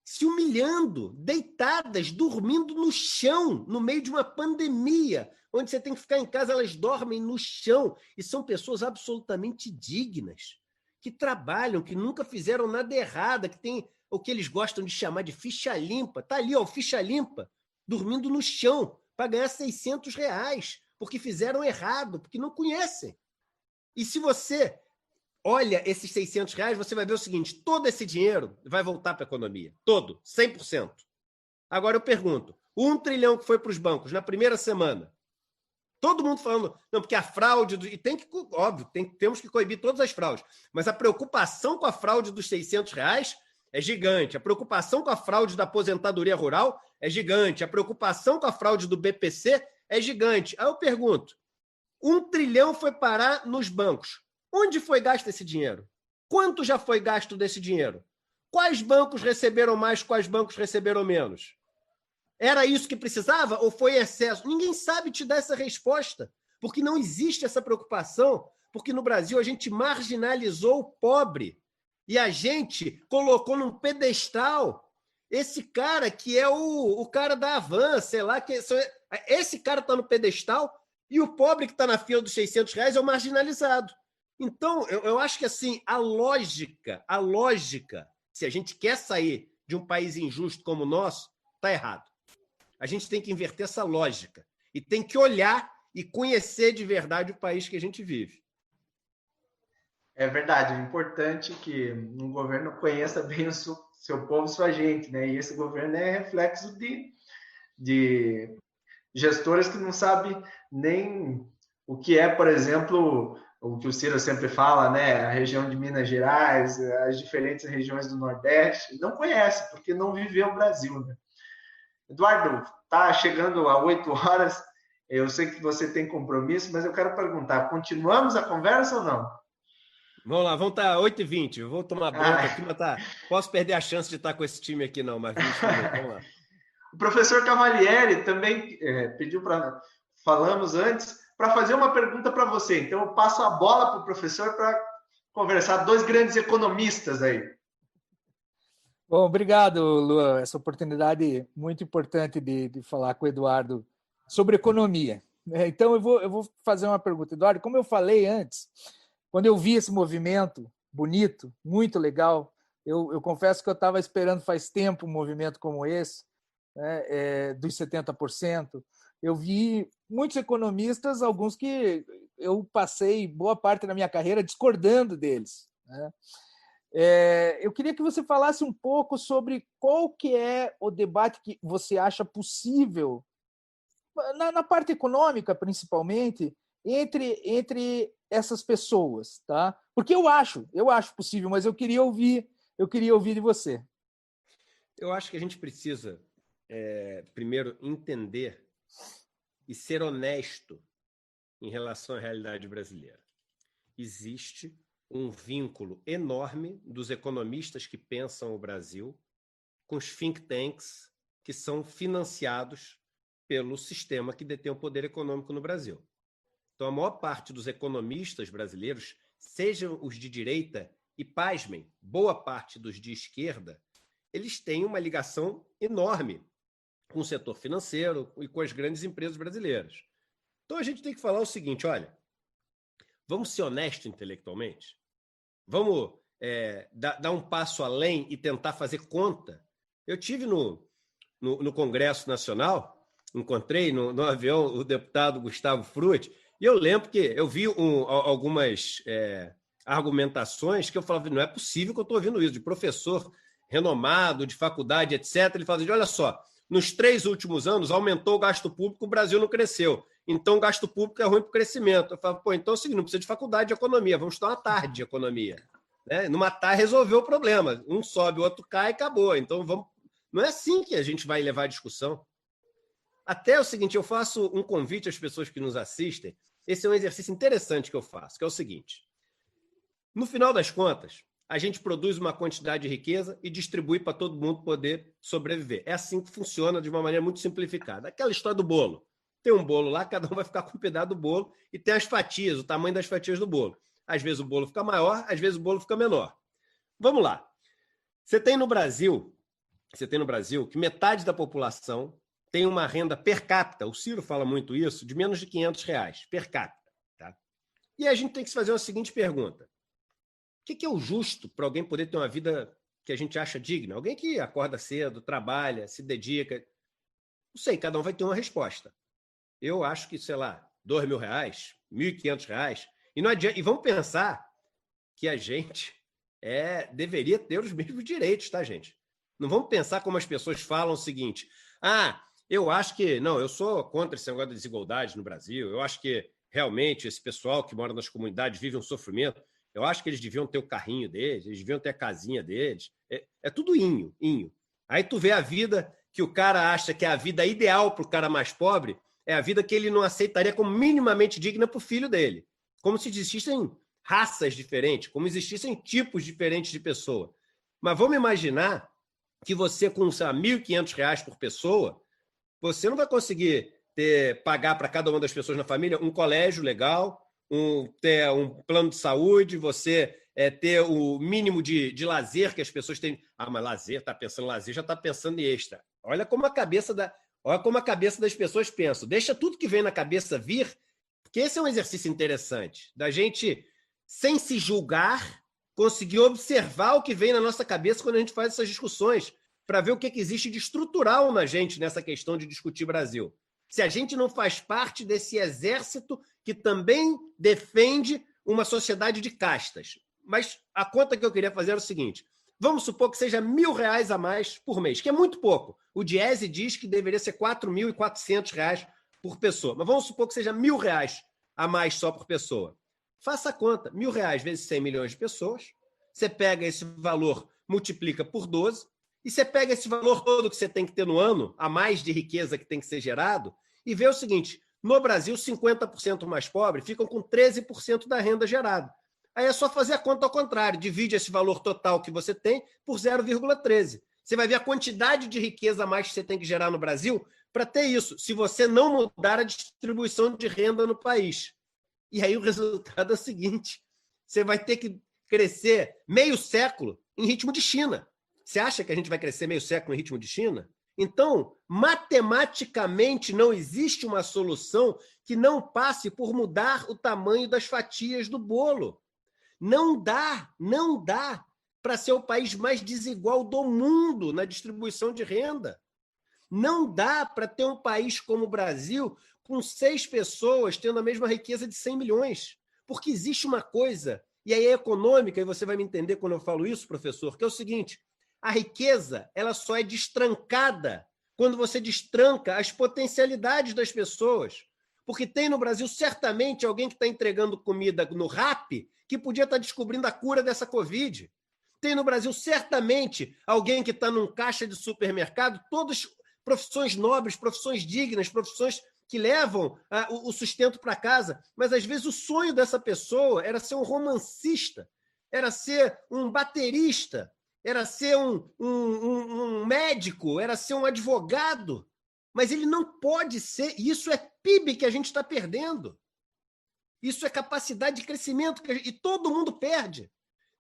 Speaker 2: se humilhando, deitadas, dormindo no chão, no meio de uma pandemia, onde você tem que ficar em casa, elas dormem no chão. E são pessoas absolutamente dignas, que trabalham, que nunca fizeram nada errado, que tem o que eles gostam de chamar de ficha limpa. Está ali, ó, ficha limpa, dormindo no chão, para ganhar R$600, porque fizeram errado, porque não conhecem. E se você olha esses R$600, você vai ver o seguinte, todo esse dinheiro vai voltar para a economia. Todo, 100%. Agora eu pergunto, o 1 trilhão que foi para os bancos na primeira semana, todo mundo falando, não, porque a fraude, e tem que, óbvio, temos que coibir todas as fraudes, mas a preocupação com a fraude dos R$600 é gigante, a preocupação com a fraude da aposentadoria rural é gigante, a preocupação com a fraude do BPC é gigante. Aí eu pergunto, 1 trilhão foi parar nos bancos. Onde foi gasto esse dinheiro? Quanto já foi gasto desse dinheiro? Quais bancos receberam mais, quais bancos receberam menos? Era isso que precisava ou foi excesso? Ninguém sabe te dar essa resposta, porque não existe essa preocupação, porque no Brasil a gente marginalizou o pobre e a gente colocou num pedestal esse cara que é o cara da Havan, sei lá, esse cara está no pedestal e o pobre que está na fila dos R$600 é o marginalizado. Então, eu acho que assim, a lógica, se a gente quer sair de um país injusto como o nosso, está errado. A gente tem que inverter essa lógica e tem que olhar e conhecer de verdade o país que a gente vive.
Speaker 1: É verdade, é importante que um governo conheça bem o seu povo, sua gente, né? E esse governo é reflexo de gestores que não sabem nem o que é, por exemplo, o que o Ciro sempre fala, né? A região de Minas Gerais, as diferentes regiões do Nordeste, não conhece, porque não viveu o Brasil, né? Eduardo, tá chegando a 8 horas, eu sei que você tem compromisso, mas eu quero perguntar, continuamos a conversa ou não?
Speaker 2: Vamos lá, vamos estar 8h20. Eu vou tomar bronca aqui, mas tá. Posso perder a chance de estar com esse time aqui, não, mas 20 minutos. Vamos lá.
Speaker 1: O professor Cavalieri também pediu para. Falamos antes, para fazer uma pergunta para você. Então, eu passo a bola para o professor para conversar. Dois grandes economistas aí.
Speaker 4: Bom, obrigado, Luan. Essa oportunidade muito importante de falar com o Eduardo sobre economia. Então, eu vou fazer uma pergunta. Eduardo, como eu falei antes, quando eu vi esse movimento bonito, muito legal, eu confesso que eu estava esperando faz tempo um movimento como esse, né, dos 70%. Eu vi muitos economistas, alguns que eu passei boa parte da minha carreira discordando deles, né? Eu queria que você falasse um pouco sobre qual que é o debate que você acha possível, na parte econômica, principalmente, entre essas pessoas, tá? Porque eu acho possível, mas eu queria ouvir de você.
Speaker 2: Eu acho que a gente precisa, primeiro, entender e ser honesto em relação à realidade brasileira. Existe um vínculo enorme dos economistas que pensam o Brasil com os think tanks que são financiados pelo sistema que detém o poder econômico no Brasil. Então, a maior parte dos economistas brasileiros, sejam os de direita e, pasmem, boa parte dos de esquerda, eles têm uma ligação enorme com o setor financeiro e com as grandes empresas brasileiras. Então, a gente tem que falar o seguinte, olha, vamos ser honestos intelectualmente? Vamos dar um passo além e tentar fazer conta? Eu tive no Congresso Nacional, encontrei no avião o deputado Gustavo Frutti, e eu lembro que eu vi algumas argumentações que eu falava, não é possível que eu estou ouvindo isso, de professor renomado, de faculdade, etc. Ele fala assim, olha só, nos 3 últimos anos aumentou o gasto público, o Brasil não cresceu. Então, o gasto público é ruim para o crescimento. Eu falo, então é o seguinte, não precisa de faculdade de economia, vamos estudar uma tarde de economia. Né? Numa tarde resolveu o problema. Um sobe, o outro cai e acabou. Então, vamos... Não é assim que a gente vai levar a discussão. Até o seguinte, eu faço um convite às pessoas que nos assistem. Esse é um exercício interessante que eu faço, que é o seguinte. No final das contas, a gente produz uma quantidade de riqueza e distribui para todo mundo poder sobreviver. É assim que funciona de uma maneira muito simplificada. Aquela história do bolo. Tem um bolo lá, cada um vai ficar com um pedaço do bolo e tem as fatias, o tamanho das fatias do bolo. Às vezes o bolo fica maior, às vezes o bolo fica menor. Vamos lá. Você tem no Brasil que metade da população tem uma renda per capita, o Ciro fala muito isso, de menos de R$500 per capita. Tá? E a gente tem que se fazer a seguinte pergunta. O que é o justo para alguém poder ter uma vida que a gente acha digna? Alguém que acorda cedo, trabalha, se dedica. Não sei, cada um vai ter uma resposta. Eu acho que, sei lá, R$2.000, R$1.500. E não adianta. E vamos pensar que a gente deveria ter os mesmos direitos, tá, gente? Não vamos pensar como as pessoas falam o seguinte. Eu acho que... Não, eu sou contra esse negócio da desigualdade no Brasil. Eu acho que, realmente, esse pessoal que mora nas comunidades vive um sofrimento. Eu acho que eles deviam ter o carrinho deles, eles deviam ter a casinha deles. É tudo inho. Aí tu vê a vida que o cara acha que é a vida ideal para o cara mais pobre, é a vida que ele não aceitaria como minimamente digna para o filho dele. Como se existissem raças diferentes, como existissem tipos diferentes de pessoa. Mas vamos imaginar que você, com, sei lá, R$1.500 por pessoa, você não vai conseguir pagar para cada uma das pessoas na família um colégio legal, ter um plano de saúde, você ter o mínimo de lazer que as pessoas têm. Mas lazer, está pensando em lazer, já está pensando em extra. Olha como a cabeça das pessoas pensa. Deixa tudo que vem na cabeça vir, porque esse é um exercício interessante, da gente, sem se julgar, conseguir observar o que vem na nossa cabeça quando a gente faz essas discussões, para ver o que existe de estrutural na gente nessa questão de discutir Brasil. Se a gente não faz parte desse exército que também defende uma sociedade de castas. Mas a conta que eu queria fazer era o seguinte, vamos supor que seja R$1.000 a mais por mês, que é muito pouco. O Diese diz que deveria ser R$4.400 por pessoa, mas vamos supor que seja R$1.000 a mais só por pessoa. Faça a conta, R$1.000 vezes 100 milhões de pessoas, você pega esse valor, multiplica por 12, e você pega esse valor todo que você tem que ter no ano, a mais de riqueza que tem que ser gerado, e vê o seguinte, no Brasil, 50% mais pobres ficam com 13% da renda gerada. Aí é só fazer a conta ao contrário, divide esse valor total que você tem por 0,13. Você vai ver a quantidade de riqueza a mais que você tem que gerar no Brasil para ter isso, se você não mudar a distribuição de renda no país. E aí o resultado é o seguinte, você vai ter que crescer meio século em ritmo de China. Você acha que a gente vai crescer meio século em ritmo de China? Então, matematicamente, não existe uma solução que não passe por mudar o tamanho das fatias do bolo. Não dá para ser o país mais desigual do mundo na distribuição de renda. Não dá para ter um país como o Brasil com 6 pessoas tendo a mesma riqueza de 100 milhões. Porque existe uma coisa, e aí é econômica, e você vai me entender quando eu falo isso, professor, que é o seguinte, a riqueza ela só é destrancada quando você destranca as potencialidades das pessoas. Porque tem no Brasil, certamente, alguém que está entregando comida no Rappi que podia estar descobrindo a cura dessa Covid. Tem no Brasil, certamente, alguém que está num caixa de supermercado, todas profissões nobres, profissões dignas, profissões que levam o sustento para casa. Mas, às vezes, o sonho dessa pessoa era ser um romancista, era ser um baterista, era ser um médico, era ser um advogado. Mas ele não pode ser, e isso é PIB que a gente está perdendo. Isso é capacidade de crescimento, e todo mundo perde.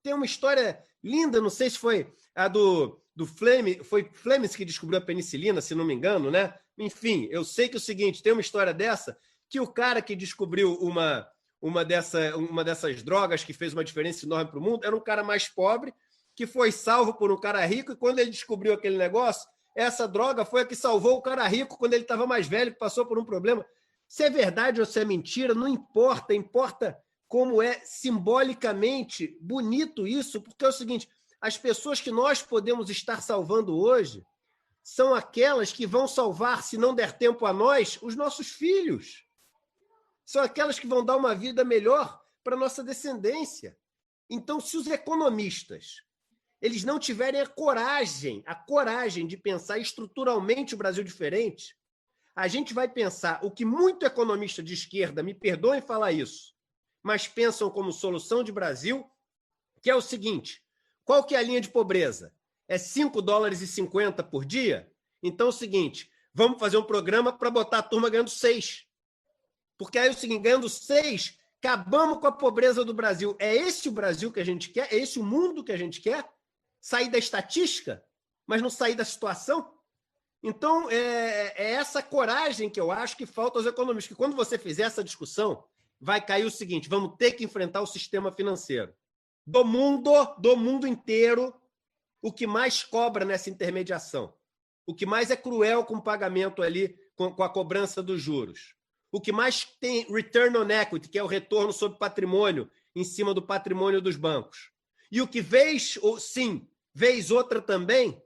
Speaker 2: Tem uma história linda, não sei se foi a do Fleming, foi Fleming que descobriu a penicilina, se não me engano, né? Enfim, eu sei que é o seguinte, tem uma história dessa, que o cara que descobriu uma dessas drogas que fez uma diferença enorme para o mundo, era um cara mais pobre, que foi salvo por um cara rico, e quando ele descobriu aquele negócio, essa droga foi a que salvou o cara rico quando ele estava mais velho, que passou por um problema. Se é verdade ou se é mentira, não importa, importa como é simbolicamente bonito isso, porque é o seguinte, as pessoas que nós podemos estar salvando hoje são aquelas que vão salvar, se não der tempo a nós, os nossos filhos. São aquelas que vão dar uma vida melhor para a nossa descendência. Então, se os economistas eles não tiverem a coragem de pensar estruturalmente o Brasil diferente, a gente vai pensar o que muito economista de esquerda, me perdoem falar isso, mas pensam como solução de Brasil, que é o seguinte, qual que é a linha de pobreza? É $5,50 por dia? Então é o seguinte, vamos fazer um programa para botar a turma ganhando 6. Porque aí é o seguinte, ganhando 6, acabamos com a pobreza do Brasil. É esse o Brasil que a gente quer? É esse o mundo que a gente quer? Sair da estatística, mas não sair da situação? Então, é essa coragem que eu acho que falta aos economistas, que quando você fizer essa discussão, vai cair o seguinte, vamos ter que enfrentar o sistema financeiro. Do mundo inteiro, o que mais cobra nessa intermediação, o que mais é cruel com o pagamento ali, com a cobrança dos juros, o que mais tem return on equity, que é o retorno sobre patrimônio, em cima do patrimônio dos bancos. E o que vez outra também,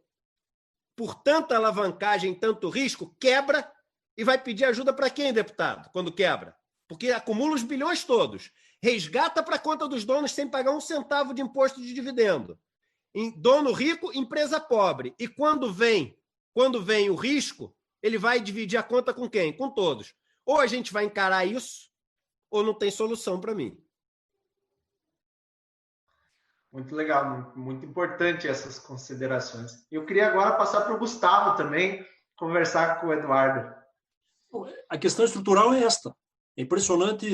Speaker 2: por tanta alavancagem, tanto risco, quebra e vai pedir ajuda para quem, deputado, quando quebra? Porque acumula os bilhões todos. Resgata para a conta dos donos sem pagar um centavo de imposto de dividendo. Dono rico, empresa pobre. E quando vem o risco, ele vai dividir a conta com quem? Com todos. Ou a gente vai encarar isso, ou não tem solução para mim.
Speaker 1: Muito legal, muito importante essas considerações. Eu queria agora passar para o Gustavo também, conversar com o Eduardo.
Speaker 3: A questão estrutural é esta. É impressionante,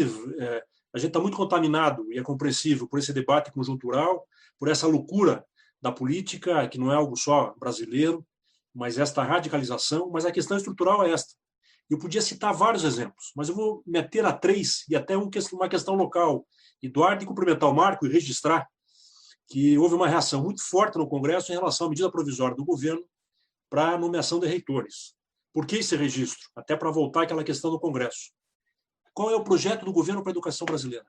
Speaker 3: a gente está muito contaminado, e é compreensível, por esse debate conjuntural, por essa loucura da política, que não é algo só brasileiro, mas esta radicalização, mas a questão estrutural é esta. Eu podia citar vários exemplos, mas eu vou meter a 3 e até uma questão local. Eduardo, e cumprimentar o Marco e registrar que houve uma reação muito forte no Congresso em relação à medida provisória do governo para a nomeação de reitores. Por que esse registro? Até para voltar àquela questão do Congresso. Qual é o projeto do governo para a educação brasileira?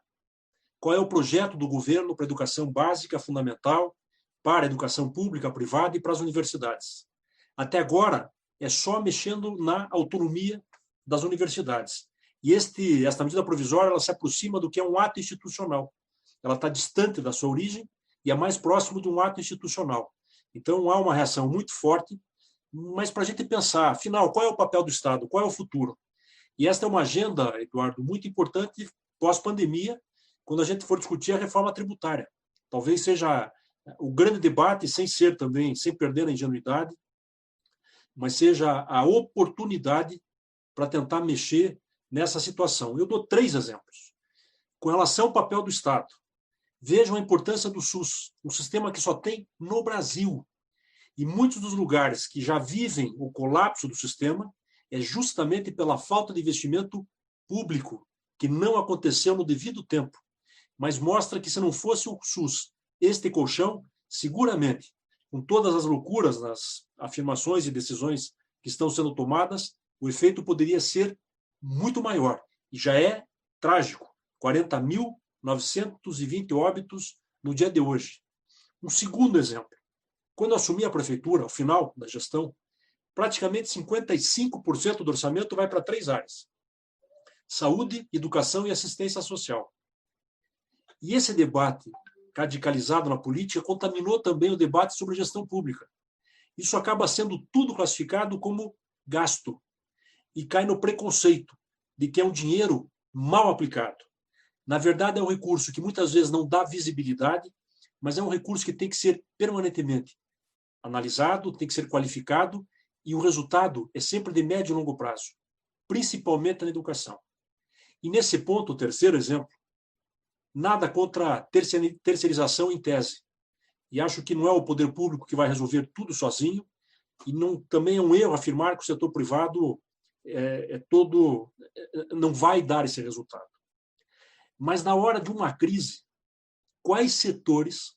Speaker 3: Qual é o projeto do governo para a educação básica, fundamental, para a educação pública, privada e para as universidades? Até agora, é só mexendo na autonomia das universidades. E esta medida provisória ela se aproxima do que é um ato institucional. Ela está distante da sua origem e é mais próximo de um ato institucional. Então, há uma reação muito forte, mas para a gente pensar, afinal, qual é o papel do Estado? Qual é o futuro? E esta é uma agenda, Eduardo, muito importante pós-pandemia, quando a gente for discutir a reforma tributária. Talvez seja o grande debate, sem ser também, sem perder a ingenuidade, mas seja a oportunidade para tentar mexer nessa situação. Eu dou 3 exemplos. Com relação ao papel do Estado, vejam a importância do SUS, um sistema que só tem no Brasil. E muitos dos lugares que já vivem o colapso do sistema é justamente pela falta de investimento público, que não aconteceu no devido tempo. Mas mostra que, se não fosse o SUS, este colchão, seguramente, com todas as loucuras nas afirmações e decisões que estão sendo tomadas, o efeito poderia ser muito maior. E já é trágico. 40.920 óbitos no dia de hoje. Um segundo exemplo. Quando eu assumi a prefeitura, ao final da gestão, praticamente 55% do orçamento vai para 3 áreas: saúde, educação e assistência social. E esse debate radicalizado na política contaminou também o debate sobre gestão pública. Isso acaba sendo tudo classificado como gasto e cai no preconceito de que é um dinheiro mal aplicado. Na verdade, é um recurso que muitas vezes não dá visibilidade, mas é um recurso que tem que ser permanentemente analisado, tem que ser qualificado, e o resultado é sempre de médio e longo prazo, principalmente na educação. E nesse ponto, o terceiro exemplo, nada contra a terceirização em tese. E acho que não é o poder público que vai resolver tudo sozinho, e também é um erro afirmar que o setor privado não vai dar esse resultado. Mas na hora de uma crise, quais setores,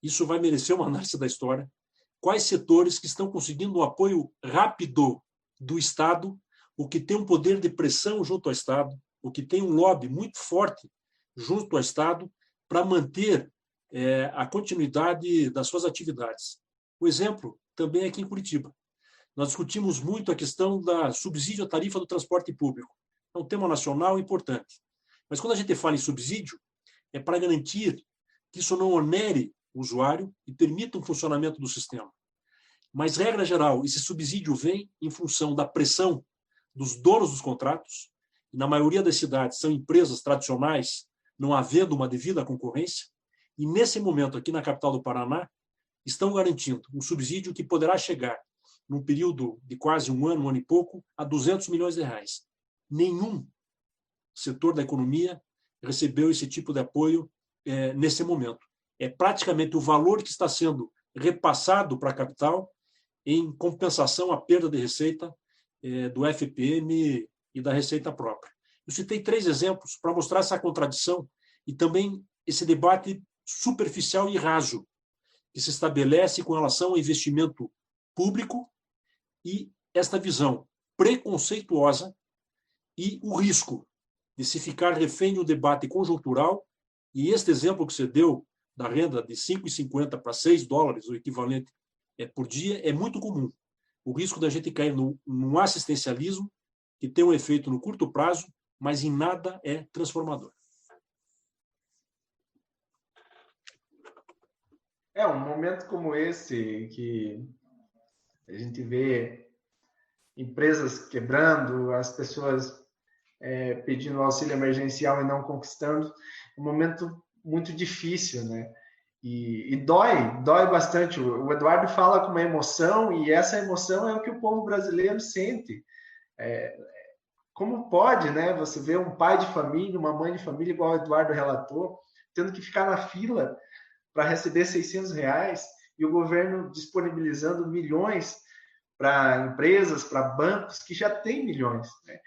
Speaker 3: isso vai merecer uma análise da história, quais setores que estão conseguindo um apoio rápido do Estado, o que tem um poder de pressão junto ao Estado, o que tem um lobby muito forte junto ao Estado para manter a continuidade das suas atividades. O exemplo também é aqui em Curitiba. Nós discutimos muito a questão da subsídio à tarifa do transporte público. É um tema nacional importante. Mas quando a gente fala em subsídio, é para garantir que isso não onere o usuário e permita um funcionamento do sistema. Mas, regra geral, esse subsídio vem em função da pressão dos donos dos contratos, e na maioria das cidades são empresas tradicionais, não havendo uma devida concorrência, e nesse momento, aqui na capital do Paraná, estão garantindo um subsídio que poderá chegar, num período de quase um ano e pouco, a R$200 milhões. Nenhum setor da economia recebeu esse tipo de apoio nesse momento. É praticamente o valor que está sendo repassado para a capital em compensação à perda de receita do FPM e da receita própria. Eu citei 3 exemplos para mostrar essa contradição e também esse debate superficial e raso que se estabelece com relação ao investimento público e esta visão preconceituosa e o risco de se ficar refém de um debate conjuntural. E este exemplo que você deu da renda de $5,50 para $6, o equivalente por dia, é muito comum. O risco da gente cair num assistencialismo que tem um efeito no curto prazo, mas em nada é transformador.
Speaker 1: Um momento como esse, que a gente vê empresas quebrando, as pessoas pedindo auxílio emergencial e não conquistando, é um momento muito difícil, né? E dói bastante. O Eduardo fala com uma emoção, e essa emoção é o que o povo brasileiro sente. Como pode, né, você ver um pai de família, uma mãe de família, igual o Eduardo relatou, tendo que ficar na fila para receber R$600, e o governo disponibilizando milhões para empresas, para bancos que já têm milhões, né?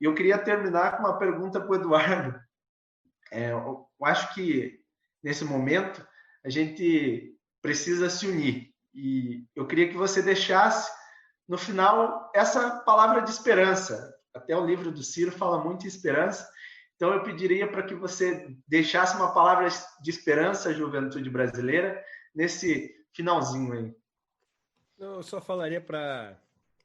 Speaker 1: Eu queria terminar com uma pergunta para o Eduardo. Eu acho que, nesse momento, a gente precisa se unir. E eu queria que você deixasse, no final, essa palavra de esperança. Até o livro do Ciro fala muito em esperança. Então, eu pediria para que você deixasse uma palavra de esperança à juventude brasileira nesse finalzinho aí.
Speaker 2: Não, eu só falaria para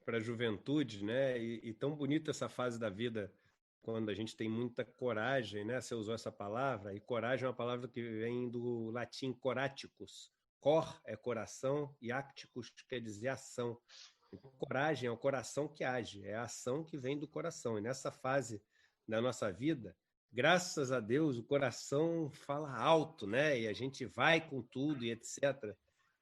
Speaker 2: a juventude, né? E tão bonita essa fase da vida quando a gente tem muita coragem, né? Você usou essa palavra, e coragem é uma palavra que vem do latim coraticus. Cor é coração e acticus quer dizer ação. Então, coragem é o coração que age, é a ação que vem do coração. E nessa fase da nossa vida, graças a Deus, o coração fala alto, né? E a gente vai com tudo e etc.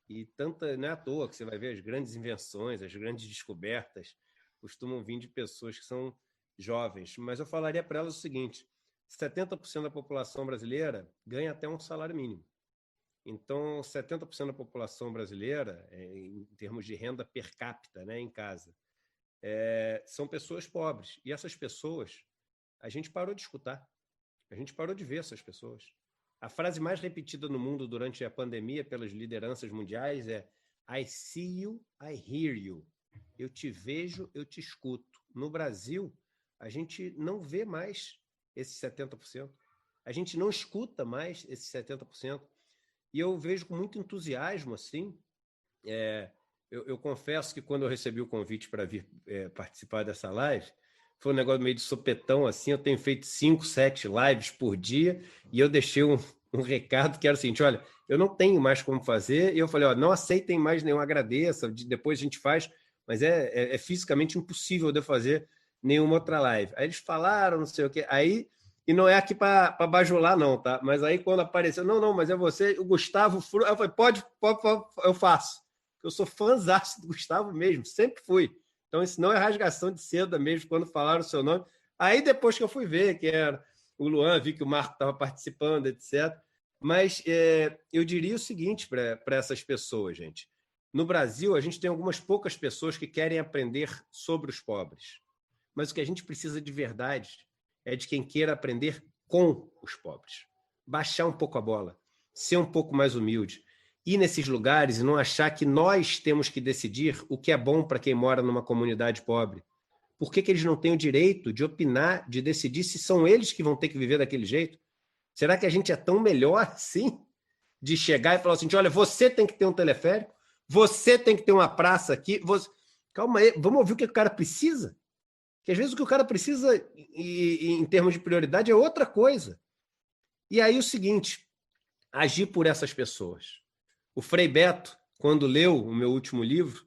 Speaker 2: E tanta, não é à toa que você vai ver as grandes invenções, as grandes descobertas, costumam vir de pessoas que são jovens. Mas eu falaria para elas o seguinte: 70% da população brasileira ganha até um salário mínimo. Então, 70% da população brasileira, em termos de renda per capita, né, em casa, são pessoas pobres. E essas pessoas, a gente parou de escutar. A gente parou de ver essas pessoas. A frase mais repetida no mundo durante a pandemia pelas lideranças mundiais é I see you, I hear you. Eu te vejo, eu te escuto. No Brasil, a gente não vê mais esses 70%. A gente não escuta mais esses 70%. E eu vejo com muito entusiasmo, assim. Eu confesso que quando eu recebi o convite para vir participar dessa live, foi um negócio meio de sopetão, assim. Eu tenho feito 5, 7 lives por dia e eu deixei um recado que era o seguinte: olha, eu não tenho mais como fazer. E eu falei, ó, não aceitem mais nenhum, agradeça, depois a gente faz, mas é fisicamente impossível de eu fazer nenhuma outra live. Aí eles falaram, não sei o quê. Aí, e não é aqui para bajular, não, tá? Mas aí quando apareceu, não, mas é você, o Gustavo Fru. Eu falei, pode, eu faço. Eu sou fãzaço do Gustavo mesmo, sempre fui. Então, isso não é rasgação de seda mesmo, quando falaram o seu nome. Aí, depois que eu fui ver que era o Luan, vi que o Marco estava participando, etc. Mas eu diria o seguinte para essas pessoas, gente. No Brasil, a gente tem algumas poucas pessoas que querem aprender sobre os pobres. Mas o que a gente precisa de verdade é de quem queira aprender com os pobres. Baixar um pouco a bola, ser um pouco mais humilde, ir nesses lugares e não achar que nós temos que decidir o que é bom para quem mora numa comunidade pobre. Por que eles não têm o direito de opinar, de decidir se são eles que vão ter que viver daquele jeito? Será que a gente é tão melhor assim de chegar e falar assim, olha, você tem que ter um teleférico, você tem que ter uma praça aqui, calma aí, vamos ouvir o que o cara precisa? Porque às vezes o que o cara precisa em termos de prioridade é outra coisa. E aí o seguinte, agir por essas pessoas. O Frei Beto, quando leu o meu último livro,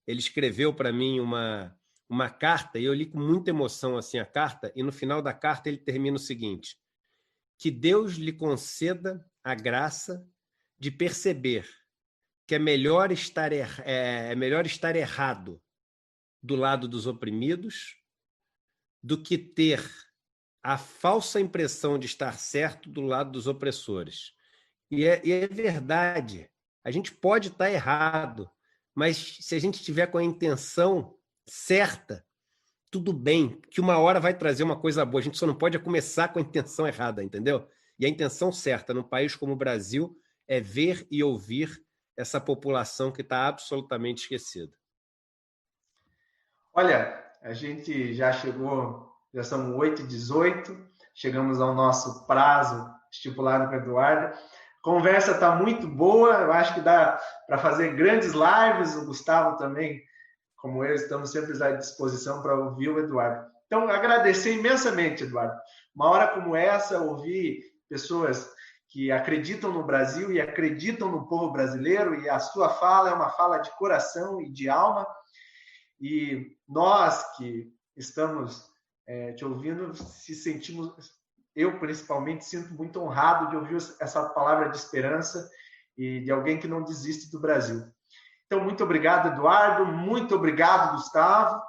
Speaker 2: ele escreveu para mim uma carta, e eu li com muita emoção assim a carta, e no final da carta ele termina o seguinte: que Deus lhe conceda a graça de perceber que é melhor estar errado do lado dos oprimidos do que ter a falsa impressão de estar certo do lado dos opressores. E é verdade. A gente pode estar errado, mas se a gente estiver com a intenção certa, tudo bem, que uma hora vai trazer uma coisa boa. A gente só não pode começar com a intenção errada, entendeu? E a intenção certa num país como o Brasil é ver e ouvir essa população que está absolutamente esquecida.
Speaker 1: Olha, a gente já chegou, já são 8h18, chegamos ao nosso prazo estipulado com o Eduardo. A conversa está muito boa, eu acho que dá para fazer grandes lives, o Gustavo também, como eu, estamos sempre à disposição para ouvir o Eduardo. Então, agradecer imensamente, Eduardo. Uma hora como essa, ouvir pessoas que acreditam no Brasil e acreditam no povo brasileiro, e a sua fala é uma fala de coração e de alma, e nós que estamos te ouvindo, se sentimos... Eu, principalmente, sinto muito honrado de ouvir essa palavra de esperança e de alguém que não desiste do Brasil. Então, muito obrigado, Eduardo. Muito obrigado, Gustavo.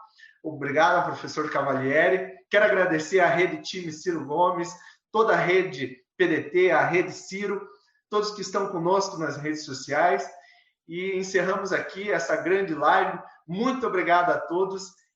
Speaker 1: Obrigado ao professor Cavalieri. Quero agradecer à Rede Time Ciro Gomes, toda a Rede PDT, a Rede Ciro, todos que estão conosco nas redes sociais. E encerramos aqui essa grande live. Muito obrigado a todos